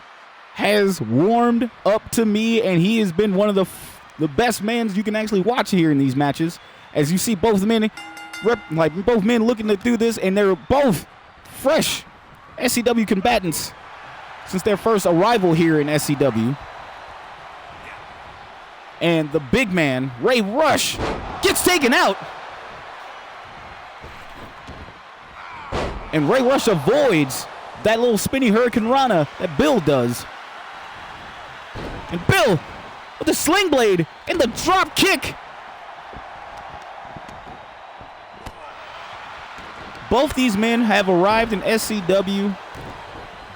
has warmed up to me, and he has been one of the best men you can actually watch here in these matches. As you see both men, both men looking to do this, and they're both fresh SCW combatants since their first arrival here in SCW. And the big man, Ray Rush, gets taken out. And Ray Rush avoids that little spinny Hurricane Rana that Bill does. And Bill with the sling blade and the drop kick. Both these men have arrived in SCW.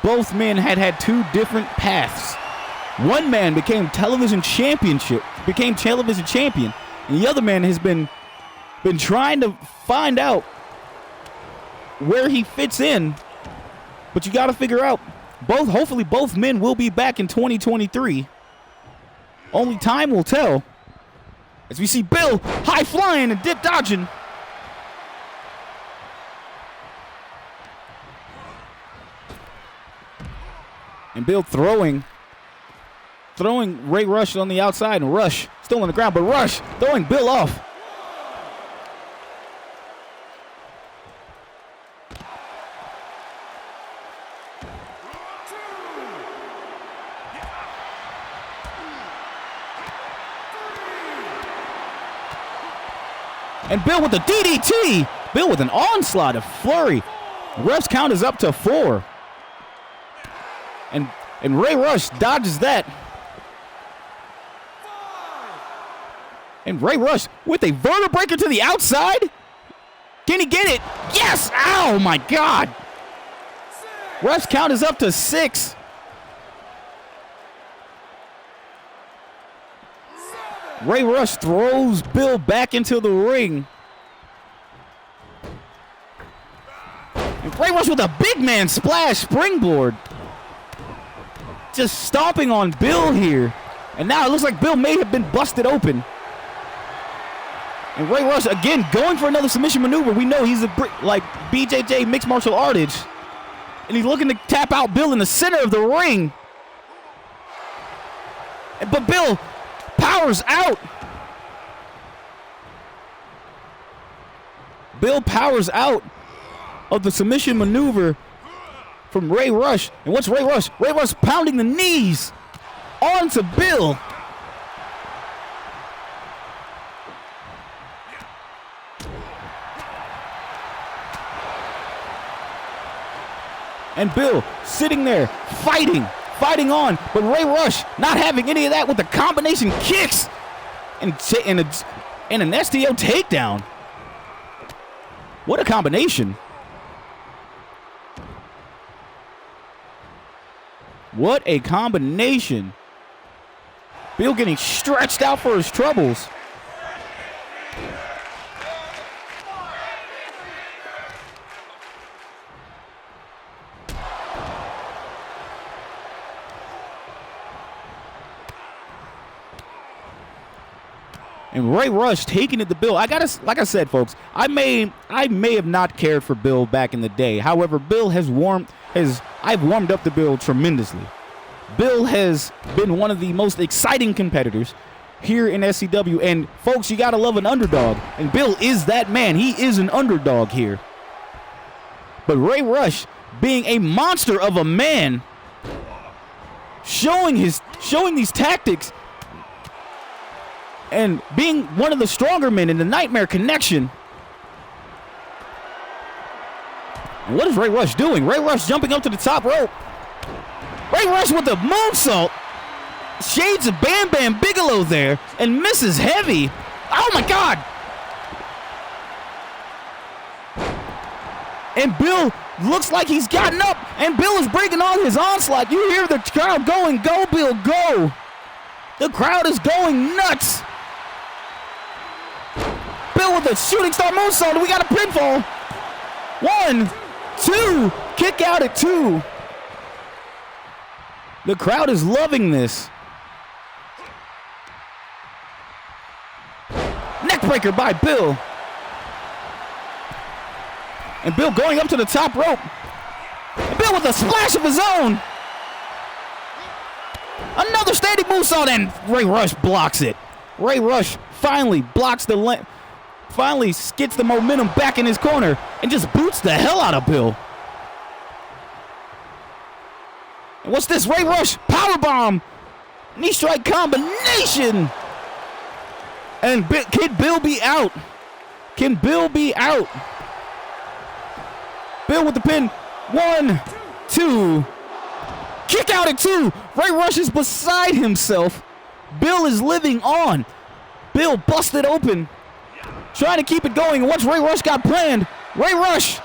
Both men had two different paths. One man became television champion, and the other man has been trying to find out where he fits in, but you got to figure out hopefully both men will be back in 2023. Only time will tell. As we see Bill high flying and dip dodging. And Bill throwing Ray Rush on the outside, and Rush still on the ground, but Rush throwing Bill off. And Bill with the DDT. Bill with an onslaught of flurry. Ref's count is up to 4. And Ray Rush dodges that. And Ray Rush with a vertebreaker to the outside. Can he get it? Yes! Oh my God! Ref's count is up to 6. Ray Rush throws Bill back into the ring. And Ray Rush with a big man splash springboard. Just stomping on Bill here. And now it looks like Bill may have been busted open. And Ray Rush again going for another submission maneuver. We know he's like BJJ mixed martial artist. And he's looking to tap out Bill in the center of the ring. But Bill powers out. Bill powers out of the submission maneuver from Ray Rush. And what's Ray Rush? Ray Rush pounding the knees onto Bill. And Bill sitting there fighting on, but Ray Rush not having any of that with the combination kicks and an STO takedown. What a combination. What a combination. Bill getting stretched out for his troubles. And Ray Rush taking it to Bill. Like I said, folks, I may have not cared for Bill back in the day. However, Bill I've warmed up to Bill tremendously. Bill has been one of the most exciting competitors here in SCW. And folks, you gotta love an underdog. And Bill is that man. He is an underdog here. But Ray Rush being a monster of a man, showing these tactics, and being one of the stronger men in the Nightmare Connection. And what is Ray Rush doing? Ray Rush jumping up to the top rope. Ray Rush with the moonsault. Shades of Bam Bam Bigelow there, and misses heavy. Oh my God. And Bill looks like he's gotten up, and Bill is breaking on his onslaught. You hear the crowd going, "Go, Bill, go." The crowd is going nuts. Bill with a shooting star moonsault. We got a pinfall. 1, 2, kick out at 2. The crowd is loving this. Neckbreaker by Bill. And Bill going up to the top rope. And Bill with a splash of his own. Another standing moonsault, and Ray Rush blocks it. Ray Rush finally blocks the finally gets the momentum back in his corner and just boots the hell out of Bill. And what's this? Ray Rush powerbomb, knee strike combination. And can Bill be out? Can Bill be out? Bill with the pin. 1, 2. Kick out at 2. Ray Rush is beside himself. Bill is living on. Bill busted open, trying to keep it going. And what's Ray Rush got planned? Ray Rush,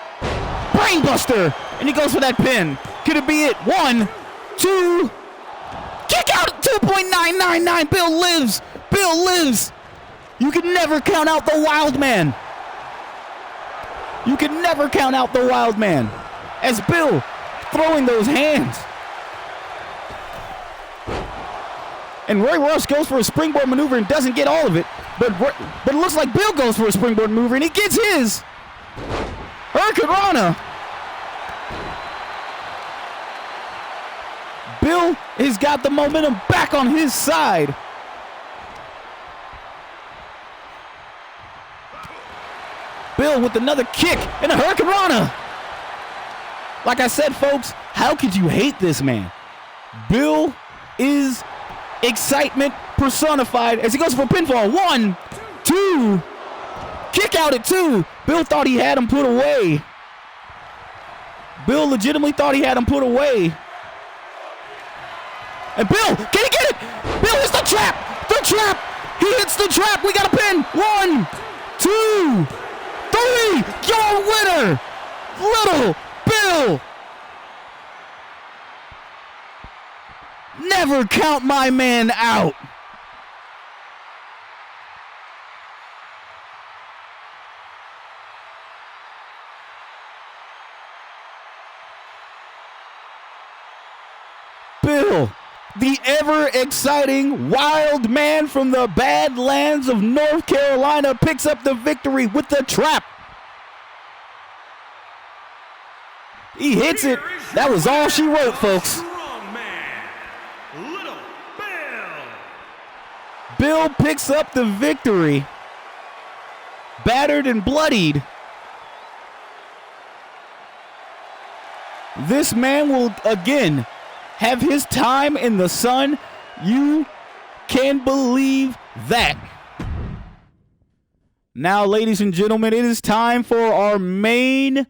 brainbuster, and he goes for that pin. Could it be it? 1, 2. Kick out at 2.999. Bill lives. Bill lives. You can never count out the wild man. You can never count out the wild man. As Bill throwing those hands. And Ray Rush goes for a springboard maneuver and doesn't get all of it. But it looks like Bill goes for a springboard maneuver and he gets his. Hurricane. Bill has got the momentum back on his side. Bill with another kick and a Hurricane. Like I said, folks, how could you hate this man? Bill is excitement personified as he goes for a pinfall. 1, 2, kick out at 2. Bill thought he had him put away. Bill legitimately thought he had him put away. And Bill, can he get it? Bill hits the trap. The trap. He hits the trap. We got a pin. 1, 2, 3. Your winner, Little Bill. Never count my man out. Bill, the ever-exciting wild man from the Badlands of North Carolina, picks up the victory with the trap. He hits it. That was all she wrote, folks. Little Bill. Bill picks up the victory. Battered and bloodied. This man will again have his time in the sun. You can believe that. Now, ladies and gentlemen, it is time for our main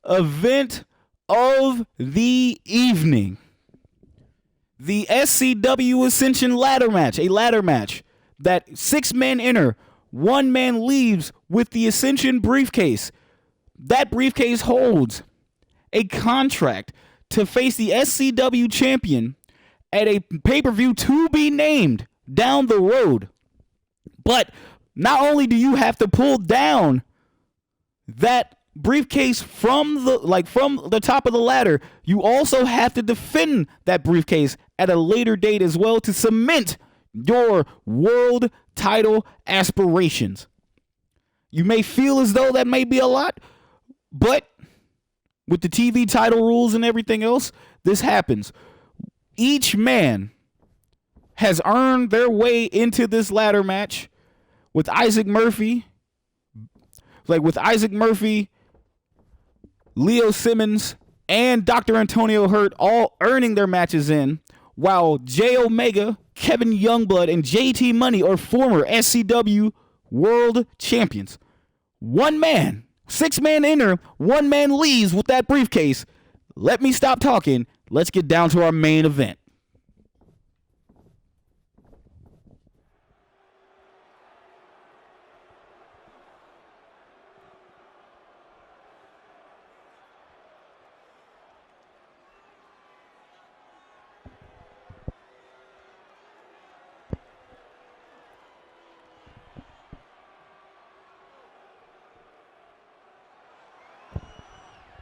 event of the evening. The SCW Ascension Ladder match, a ladder match that 6 men enter, 1 man leaves with the Ascension briefcase. That briefcase holds a contract to face the SCW champion at a pay-per-view to be named down the road. But not only do you have to pull down that briefcase from the top of the ladder, you also have to defend that briefcase at a later date as well to cement your world title aspirations. You may feel as though that may be a lot, but with the TV title rules and everything else, this happens. Each man has earned their way into this ladder match with Isaac Murphy, Leo Simmons, and Dr. Antonio Hurtt all earning their matches in, while J Omega, Kevin Youngblood, and JT Money are former SCW world champions. 1 man, 6 men enter, 1 man leaves with that briefcase. Let me stop talking. Let's get down to our main event.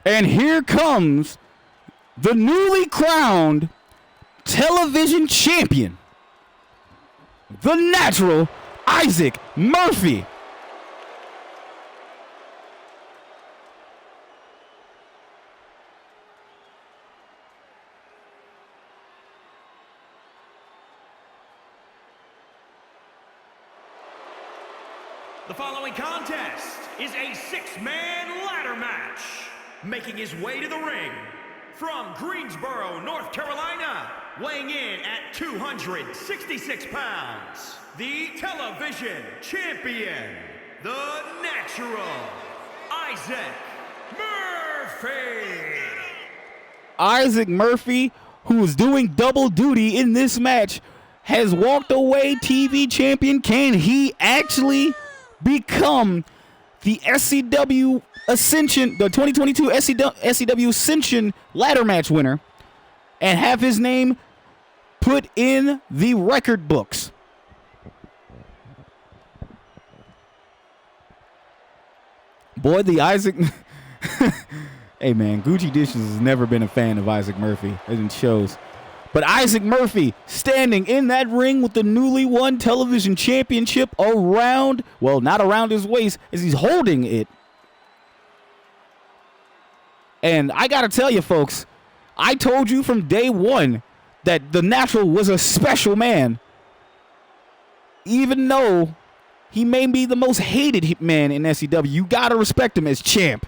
And here comes the newly crowned television champion, the natural Isaac Murphy. The following contest is a 6-man ladder match. Making his way to the ring from Greensboro, North Carolina, weighing in at 266 pounds, the television champion, the natural Isaac Murphy. Isaac Murphy, who is doing double duty in this match, has walked away TV champion. Can he actually become the SCW Ascension, the 2022 SCW Ascension ladder match winner, and have his name put in the record books? Boy, the Isaac Hey, man, Gucci Dishes has never been a fan of Isaac Murphy, as it shows. But Isaac Murphy standing in that ring with the newly won television championship around, well, not around his waist, as he's holding it. And I got to tell you, folks, I told you from day one that the Natural was a special man. Even though he may be the most hated man in SCW, you got to respect him as champ.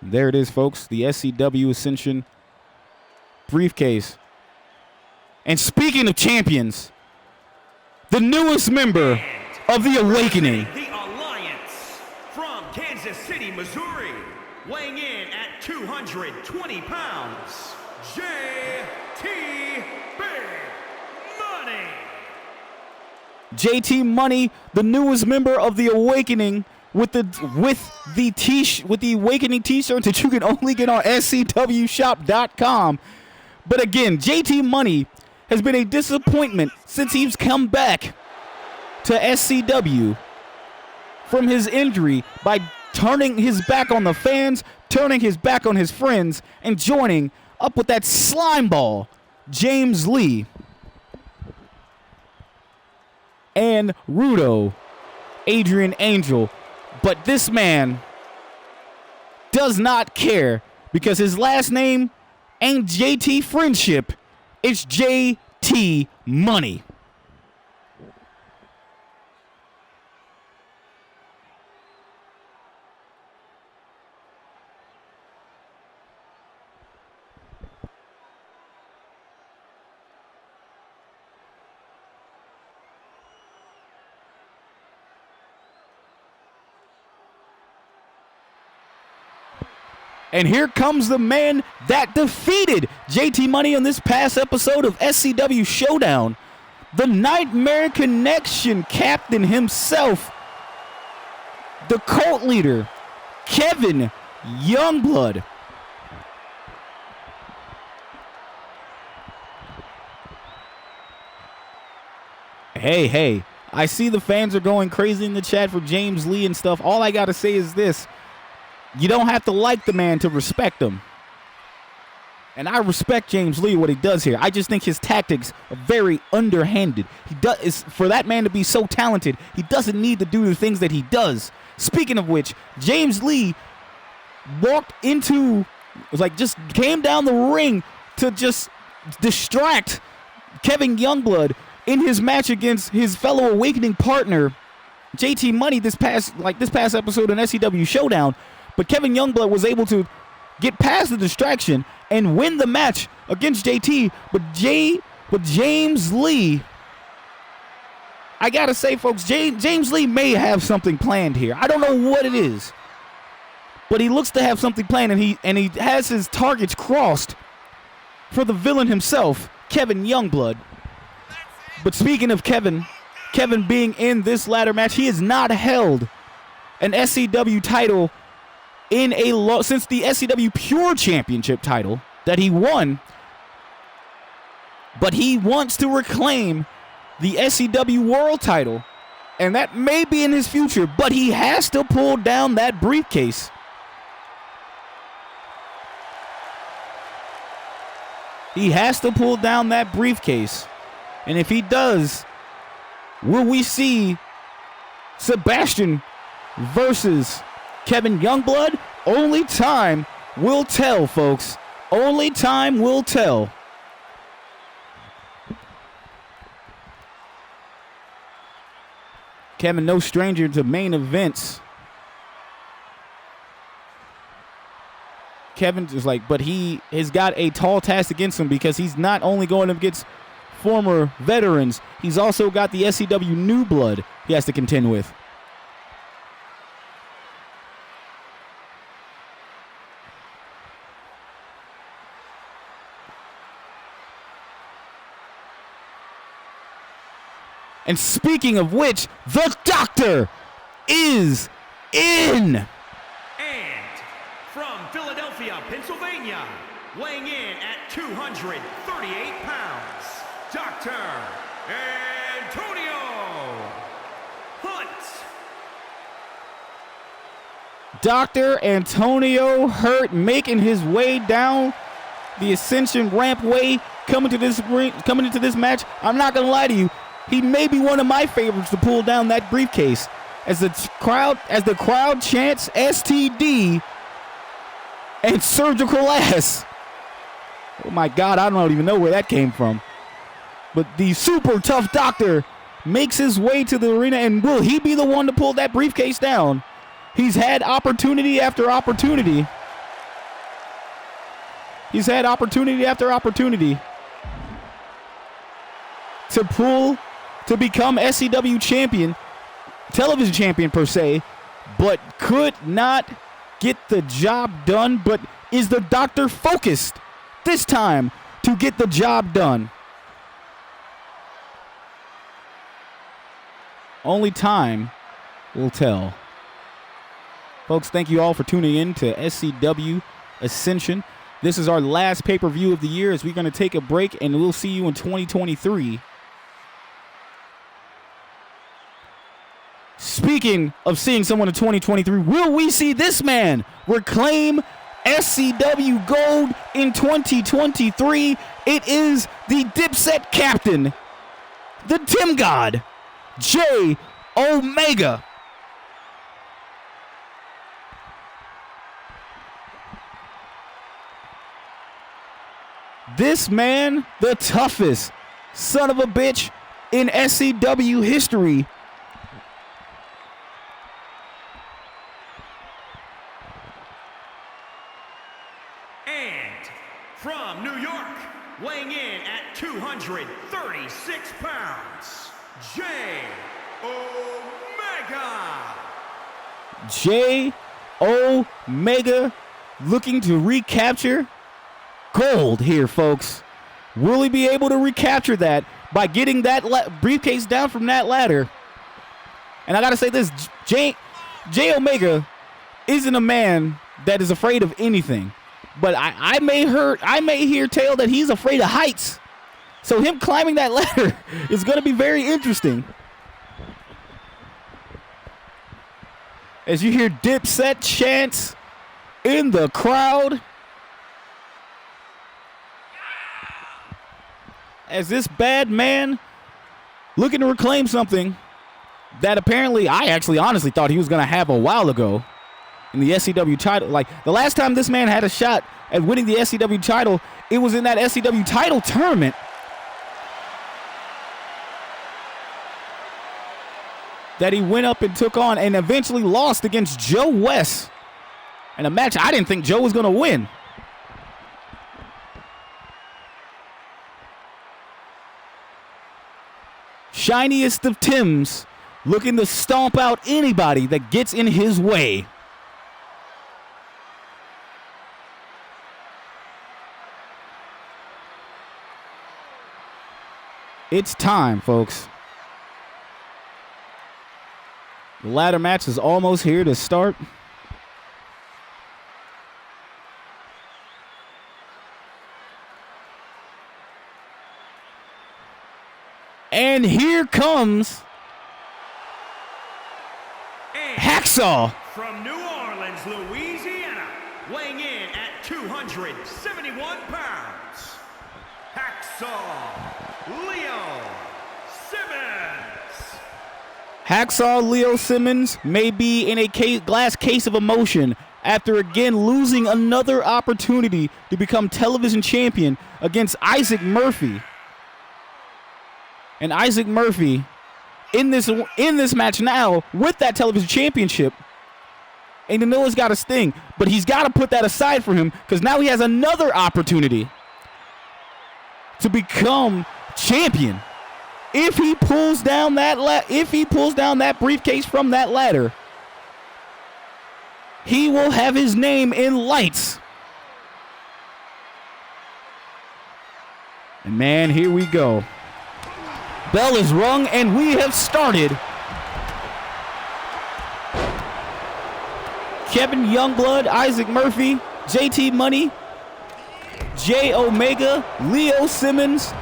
There it is, folks. The SCW Ascension briefcase. And speaking of champions, the newest member of the Awakening. The Alliance from Kansas City, Missouri, weighing in at 220 pounds, JT Big Money. JT Money, the newest member of the Awakening, with the Awakening t-shirt that you can only get on scwshop.com. But again, JT Money has been a disappointment since he's come back to SCW from his injury by turning his back on the fans, turning his back on his friends, and joining up with that slimeball, James Lee, and Rudo, Adrian Angel. But this man does not care because his last name ain't JT Friendship. It's JT Money. And here comes the man that defeated JT Money on this past episode of SCW Showdown. The Nightmare Connection captain himself, the cult leader, Kevin Youngblood. Hey, I see the fans are going crazy in the chat for James Lee and stuff. All I got to say is this. You don't have to like the man to respect him. And I respect James Lee, what he does here. I just think his tactics are very underhanded. For that man to be so talented, he doesn't need to do the things that he does. Speaking of which, James Lee just came down the ring to just distract Kevin Youngblood in his match against his fellow Awakening partner, JT Money, this past episode in SCW Showdown. But Kevin Youngblood was able to get past the distraction and win the match against JT. But James Lee, I gotta say, folks, James Lee may have something planned here. I don't know what it is, but he looks to have something planned, and he has his targets crossed for the villain himself, Kevin Youngblood. But speaking of Kevin being in this ladder match, he has not held an SCW title since the SCW Pure Championship title that he won. But he wants to reclaim the SCW World title, and that may be in his future, but he has to pull down that briefcase. He has to pull down that briefcase. And if he does, will we see Sebastian versus Kevin Youngblood? Only time will tell, folks. Only time will tell. Kevin, no stranger to main events. Kevin is but he has got a tall task against him because he's not only going up against former veterans, he's also got the SCW New Blood he has to contend with. And speaking of which, the Doctor is in. And from Philadelphia, Pennsylvania, weighing in at 238 pounds, Dr. Antonio Hurtt. Dr. Antonio Hurtt making his way down the Ascension rampway, coming into this match. I'm not gonna lie to you, he may be one of my favorites to pull down that briefcase. As the crowd chants STD and surgical ass. Oh my God, I don't even know where that came from. But the super tough doctor makes his way to the arena, and will he be the one to pull that briefcase down? He's had opportunity after opportunity. He's had opportunity after opportunity to become SCW champion, television champion per se, but could not get the job done. But is the doctor focused this time to get the job done? Only time will tell. Folks, thank you all for tuning in to SCW Ascension. This is our last pay-per-view of the year, as we're going to take a break, and we'll see you in 2023. Speaking of seeing someone in 2023, will we see this man reclaim SCW Gold in 2023? It is the Dipset captain, the Timb God, J Omega. This man, the toughest son of a bitch in SCW history. And from New York, weighing in at 236 pounds, J Omega. J Omega looking to recapture gold here, folks. Will he be able to recapture that by getting that briefcase down from that ladder? And I gotta say this, J Omega isn't a man that is afraid of anything. But I may hear tale that he's afraid of heights. So him climbing that ladder is going to be very interesting. As you hear Dipset chants in the crowd, as this bad man looking to reclaim something that apparently I actually honestly thought he was going to have a while ago in the SCW title. Like, the last time this man had a shot at winning the SCW title, it was in that SCW title tournament. That he went up and took on and eventually lost against Joe West in a match I didn't think Joe was going to win. Shiniest of Timbs, looking to stomp out anybody that gets in his way. It's time, folks. The ladder match is almost here to start. And here comes Hacksaw. From New Orleans, Louisiana, weighing in at 271 pounds, Hacksaw Leo Simmons. Hacksaw Leo Simmons may be in a glass case of emotion after again losing another opportunity to become television champion against Issac Murphy. And Issac Murphy in this match now with that television championship. And you know it's got a sting, but he's got to put that aside for him because now he has another opportunity to become champion. If he pulls down that briefcase from that ladder, he will have his name in lights. And man, here we go. Bell is rung and we have started. Kevin Youngblood, Issac Murphy, JT Money J Omega, Leo Simmons,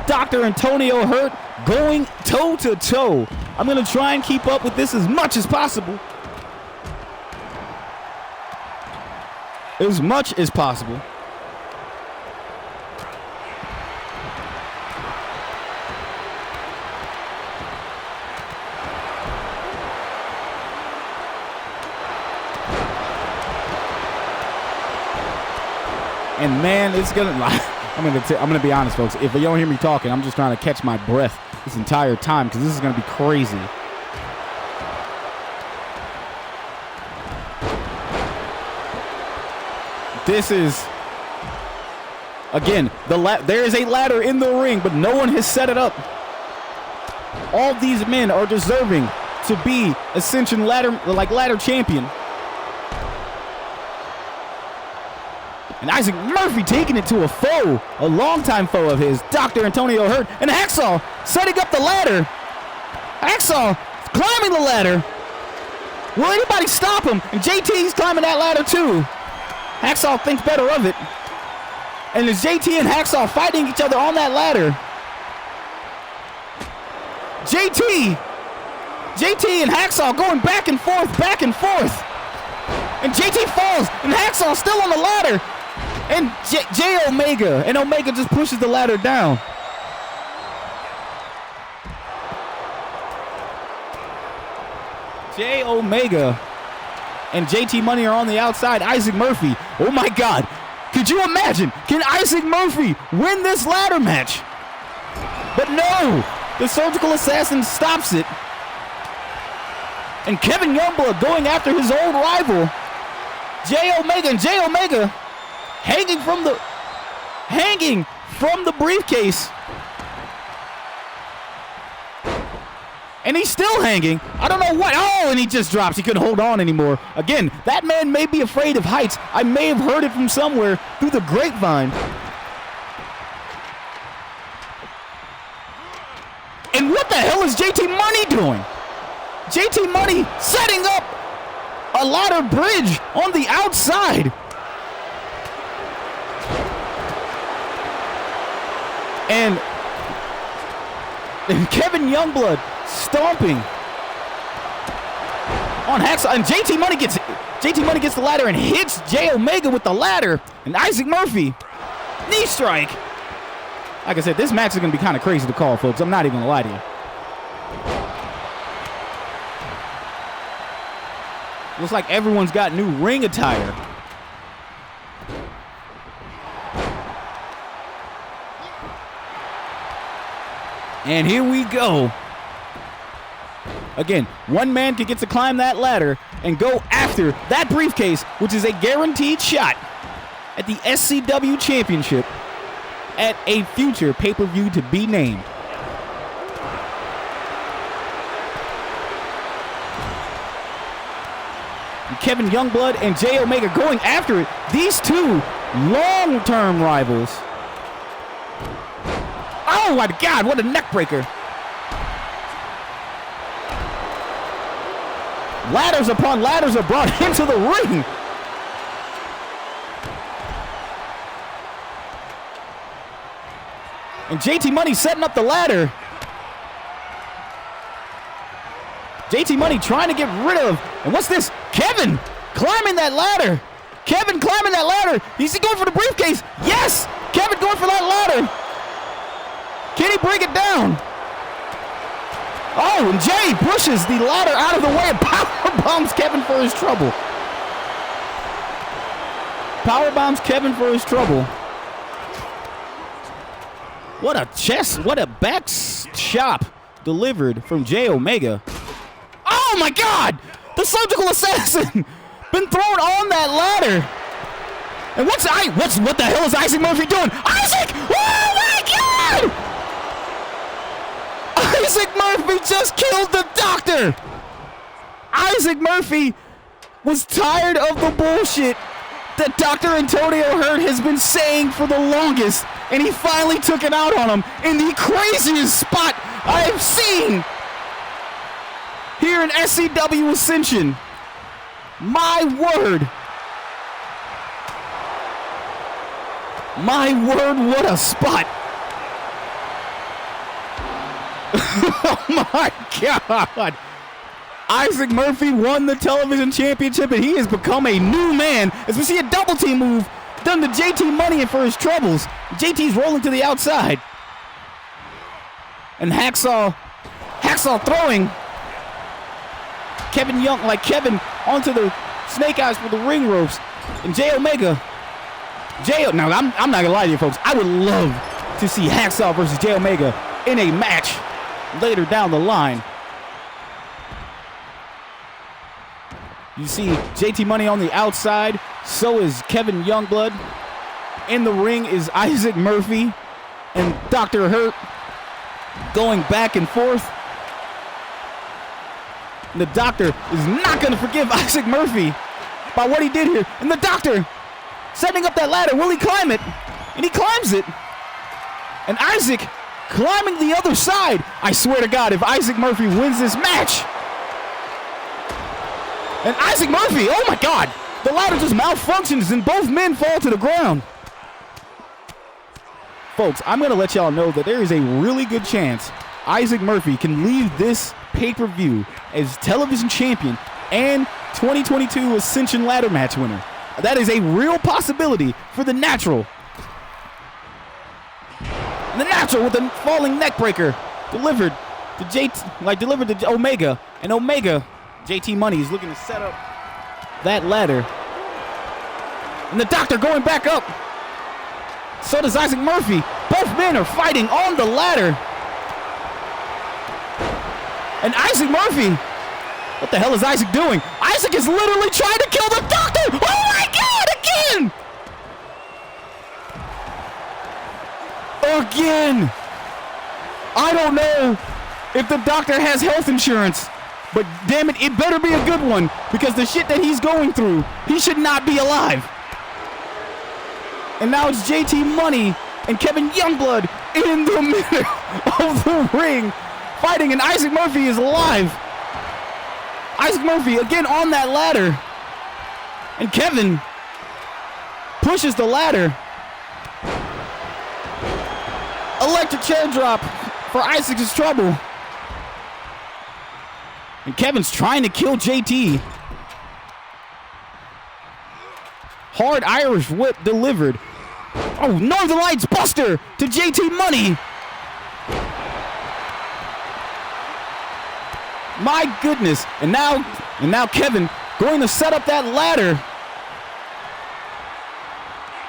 Dr. Antonio Hurtt going toe to toe. I'm going to try and keep up with this as much as possible. As much as possible. And man, it's gonna. I'm gonna be honest, folks. If you don't hear me talking, I'm just trying to catch my breath this entire time because this is gonna be crazy. This is, again, there is a ladder in the ring, but no one has set it up. All these men are deserving to be Ascension ladder champion. And Isaac Murphy taking it to a foe, a longtime foe of his, Dr. Antonio Hurtt, and Hacksaw setting up the ladder. Hacksaw climbing the ladder. Will anybody stop him? And JT's climbing that ladder too. Hacksaw thinks better of it. And there's JT and Hacksaw fighting each other on that ladder. JT and Hacksaw going back and forth, back and forth. And JT falls, and Hacksaw still on the ladder. And J Omega, and Omega just pushes the ladder down. J Omega and JT Money are on the outside. Isaac Murphy, oh my God. Could you imagine? Can Isaac Murphy win this ladder match? But no, the Surgical Assassin stops it. And Kevin Youngblood going after his old rival, J Omega, and J Omega hanging from the briefcase. And he's still hanging. I don't know what. Oh, and he just drops. He couldn't hold on anymore. Again, that man may be afraid of heights. I may have heard it from somewhere through the grapevine. And what the hell is JT Money doing? JT Money setting up a ladder bridge on the outside. And Kevin Youngblood stomping on Hacksaw. And JT Money gets the ladder and hits J Omega with the ladder. And Isaac Murphy, knee strike. Like I said, this match is going to be kind of crazy to call, folks. I'm not even going to lie to you. Looks like everyone's got new ring attire. And here we go. Again, one man can get to climb that ladder and go after that briefcase, which is a guaranteed shot at the SCW Championship at a future pay-per-view to be named. And Kevin Youngblood and J Omega going after it. These two long-term rivals. Oh my God, what a neck breaker. Ladders upon ladders are brought into the ring. And JT Money setting up the ladder. JT Money trying to get rid of, and what's this? Kevin climbing that ladder. Kevin climbing that ladder. Is he going for the briefcase? Yes! Kevin going for that ladder. Can he bring it down? Oh, and Jay pushes the ladder out of the way and power bombs Kevin for his trouble. Power bombs Kevin for his trouble. What a chest, what a back chop delivered from J Omega. Oh my God! The Surgical Assassin been thrown on that ladder. And what the hell is Isaac Murphy doing? Isaac! Oh my God! Isaac Murphy just killed the Doctor! Isaac Murphy was tired of the bullshit that Dr. Antonio Hurtt has been saying for the longest, and he finally took it out on him in the craziest spot I have seen here in SCW Ascension. My word. My word, what a spot. Oh my God. Isaac Murphy won the television championship, and he has become a new man as we see a double team move done to JT Money and for his troubles. JT's rolling to the outside. And Hacksaw throwing Kevin onto the snake eyes for the ring ropes. And now I'm not gonna lie to you folks, I would love to see Hacksaw versus J Omega in a match later down the line. You see JT Money on the outside, so is Kevin Youngblood. In the ring is Isaac Murphy and Dr. Hurtt going back and forth. And the Doctor is not going to forgive Isaac Murphy by what he did here. And the Doctor setting up that ladder. Will he climb it? And he climbs it. And Isaac climbing the other side. I swear to God, if Isaac Murphy wins this match. And Isaac Murphy, oh my God, the ladder just malfunctions and both men fall to the ground. Folks, I'm going to let y'all know that there is a really good chance Isaac Murphy can leave this pay-per-view as television champion and 2022 Ascension Ladder match winner. That is a real possibility for the Natural. And the Natural with a falling neckbreaker delivered to Omega. And Omega, JT Money, is looking to set up that ladder. And the Doctor going back up. So does Isaac Murphy. Both men are fighting on the ladder. And Isaac Murphy, what the hell is Isaac doing? Isaac is literally trying to kill the Doctor. Oh my God, again. Again. I don't know if the Doctor has health insurance, but damn it, it better be a good one, because the shit that he's going through, he should not be alive. And now it's JT Money and Kevin Youngblood in the middle of the ring fighting, and Isaac Murphy is alive. Isaac Murphy again on that ladder. And Kevin pushes the ladder. Electric chair drop for Isaac's trouble. And Kevin's trying to kill JT. Hard Irish whip delivered. Oh, Northern Lights Buster to JT Money. My goodness. And now Kevin going to set up that ladder.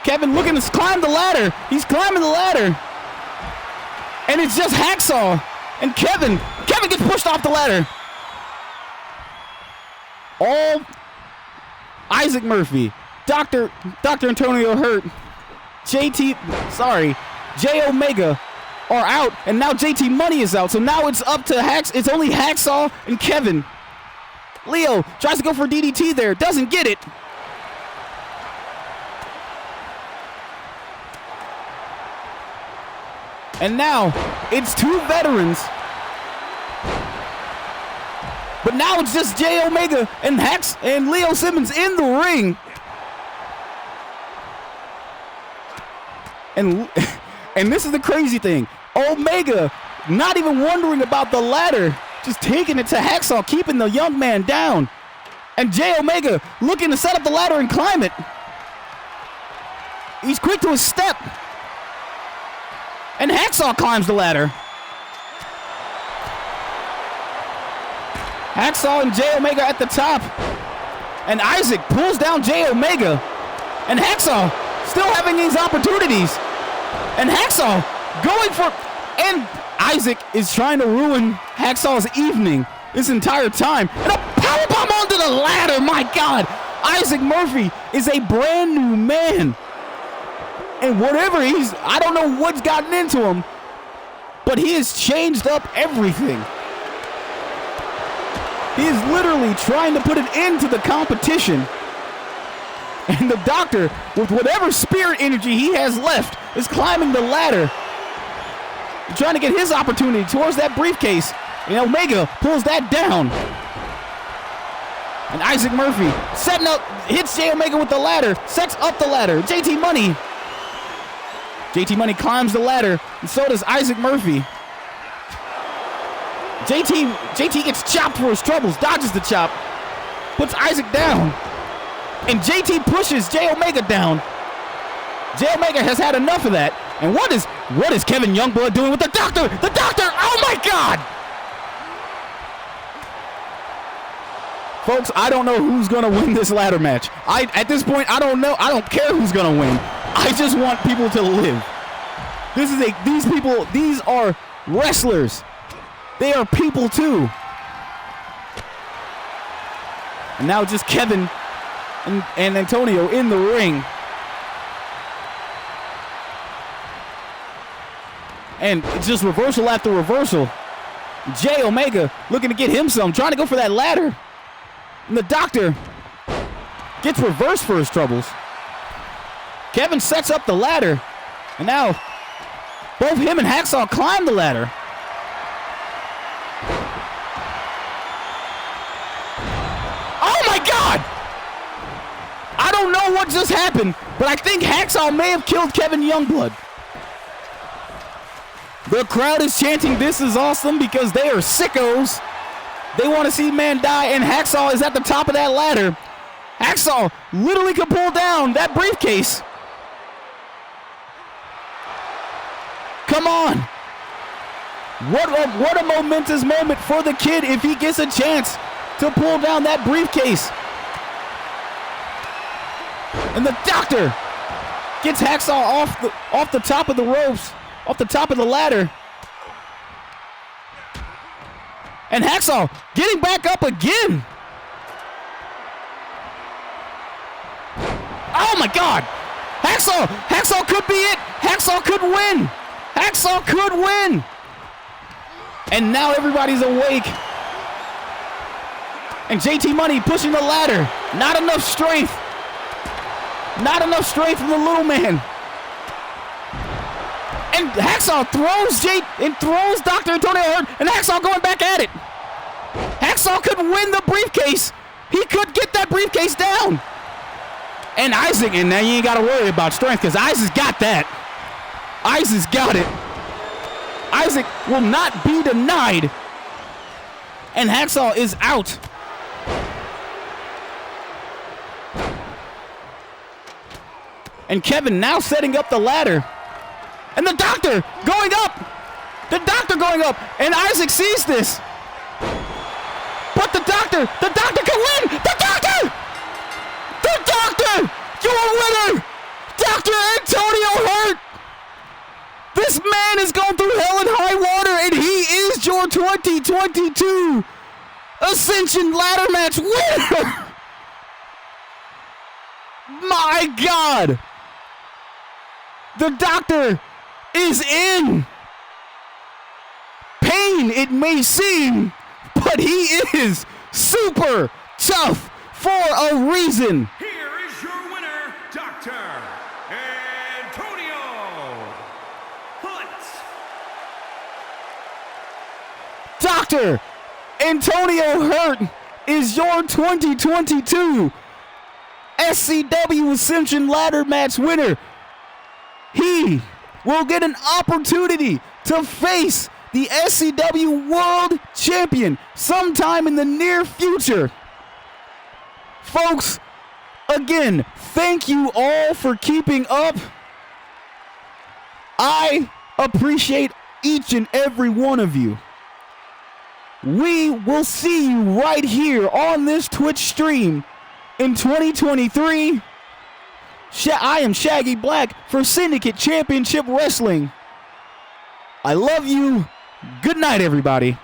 Kevin looking to climb the ladder. He's climbing the ladder. And it's just Hacksaw. And Kevin gets pushed off the ladder. All Isaac Murphy, Dr. Antonio Hurtt, J Omega are out, and now JT Money is out. So now it's up to it's only Hacksaw and Kevin. Leo tries to go for DDT there, doesn't get it. And now it's two veterans. But now it's just J Omega and Leo Simmons in the ring. And this is the crazy thing. Omega not even wondering about the ladder, just taking it to Hacksaw, keeping the young man down. And J Omega looking to set up the ladder and climb it. He's quick to his step. And Hacksaw climbs the ladder. Hacksaw and J Omega at the top. And Isaac pulls down J Omega. And Hacksaw still having these opportunities. And Hacksaw going for... And Isaac is trying to ruin Hacksaw's evening this entire time. And a powerbomb onto the ladder, my God. Isaac Murphy is a brand new man. And whatever I don't know what's gotten into him, but he has changed up everything. He is literally trying to put an end to the competition. And the Doctor, with whatever spirit energy he has left, is climbing the ladder, trying to get his opportunity towards that briefcase. And Omega pulls that down. And Isaac Murphy setting up, hits J Omega with the ladder, sets up the ladder. JT Money JT Money climbs the ladder, and so does Isaac Murphy. JT gets chopped for his troubles, dodges the chop, puts Isaac down, and JT pushes J Omega down. J Omega has had enough of that. And what is Kevin Youngblood doing with the Doctor? The Doctor! Oh my God! Folks, I don't know who's gonna win this ladder match. At this point, I don't know. I don't care who's gonna win. I just want people to live. These are wrestlers. They are people too. And now just Kevin and Antonio in the ring. And it's just reversal after reversal. J Omega looking to get him some, trying to go for that ladder. And the Doctor gets reversed for his troubles. Kevin sets up the ladder. And now both him and Hacksaw climb the ladder. Oh my God! I don't know what just happened, but I think Hacksaw may have killed Kevin Youngblood. The crowd is chanting, "This is awesome," because they are sickos. They want to see man die, and Hacksaw is at the top of that ladder. Hacksaw literally could pull down that briefcase. Come on. What a momentous moment for the kid if he gets a chance to pull down that briefcase. And the Doctor gets Hacksaw off the top of the ropes. Off the top of the ladder. And Hacksaw getting back up again. Oh my God. Hacksaw could be it. Hacksaw could win. Hacksaw could win. And now everybody's awake. And JT Money pushing the ladder. Not enough strength. Not enough strength from the little man. And Hacksaw throws Dr. Antonio Hurtt, and Hacksaw going back at it. Hacksaw could win the briefcase. He could get that briefcase down. And Isaac, and now you ain't got to worry about strength because Isaac's got that. Isaac's got it. Isaac will not be denied. And Hacksaw is out. And Kevin now setting up the ladder. And the Doctor going up. The Doctor going up. And Isaac sees this. But the Doctor can win. The Doctor! The Doctor! Your winner! Dr. Antonio Hurtt! This man has gone through hell and high water, and he is your 2022 Ascension Ladder Match winner! My God! The Doctor is in pain, it may seem, but he is super tough for a reason. Here is your winner, Dr. Antonio Hurtt. Dr. Antonio Hurtt is your 2022 SCW Ascension Ladder Match winner. He will get an opportunity to face the SCW World Champion sometime in the near future. Folks, again, thank you all for keeping up. I appreciate each and every one of you. We will see you right here on this Twitch stream in 2023. I am Shaggy Black for Syndicate Championship Wrestling. I love you. Good night, everybody.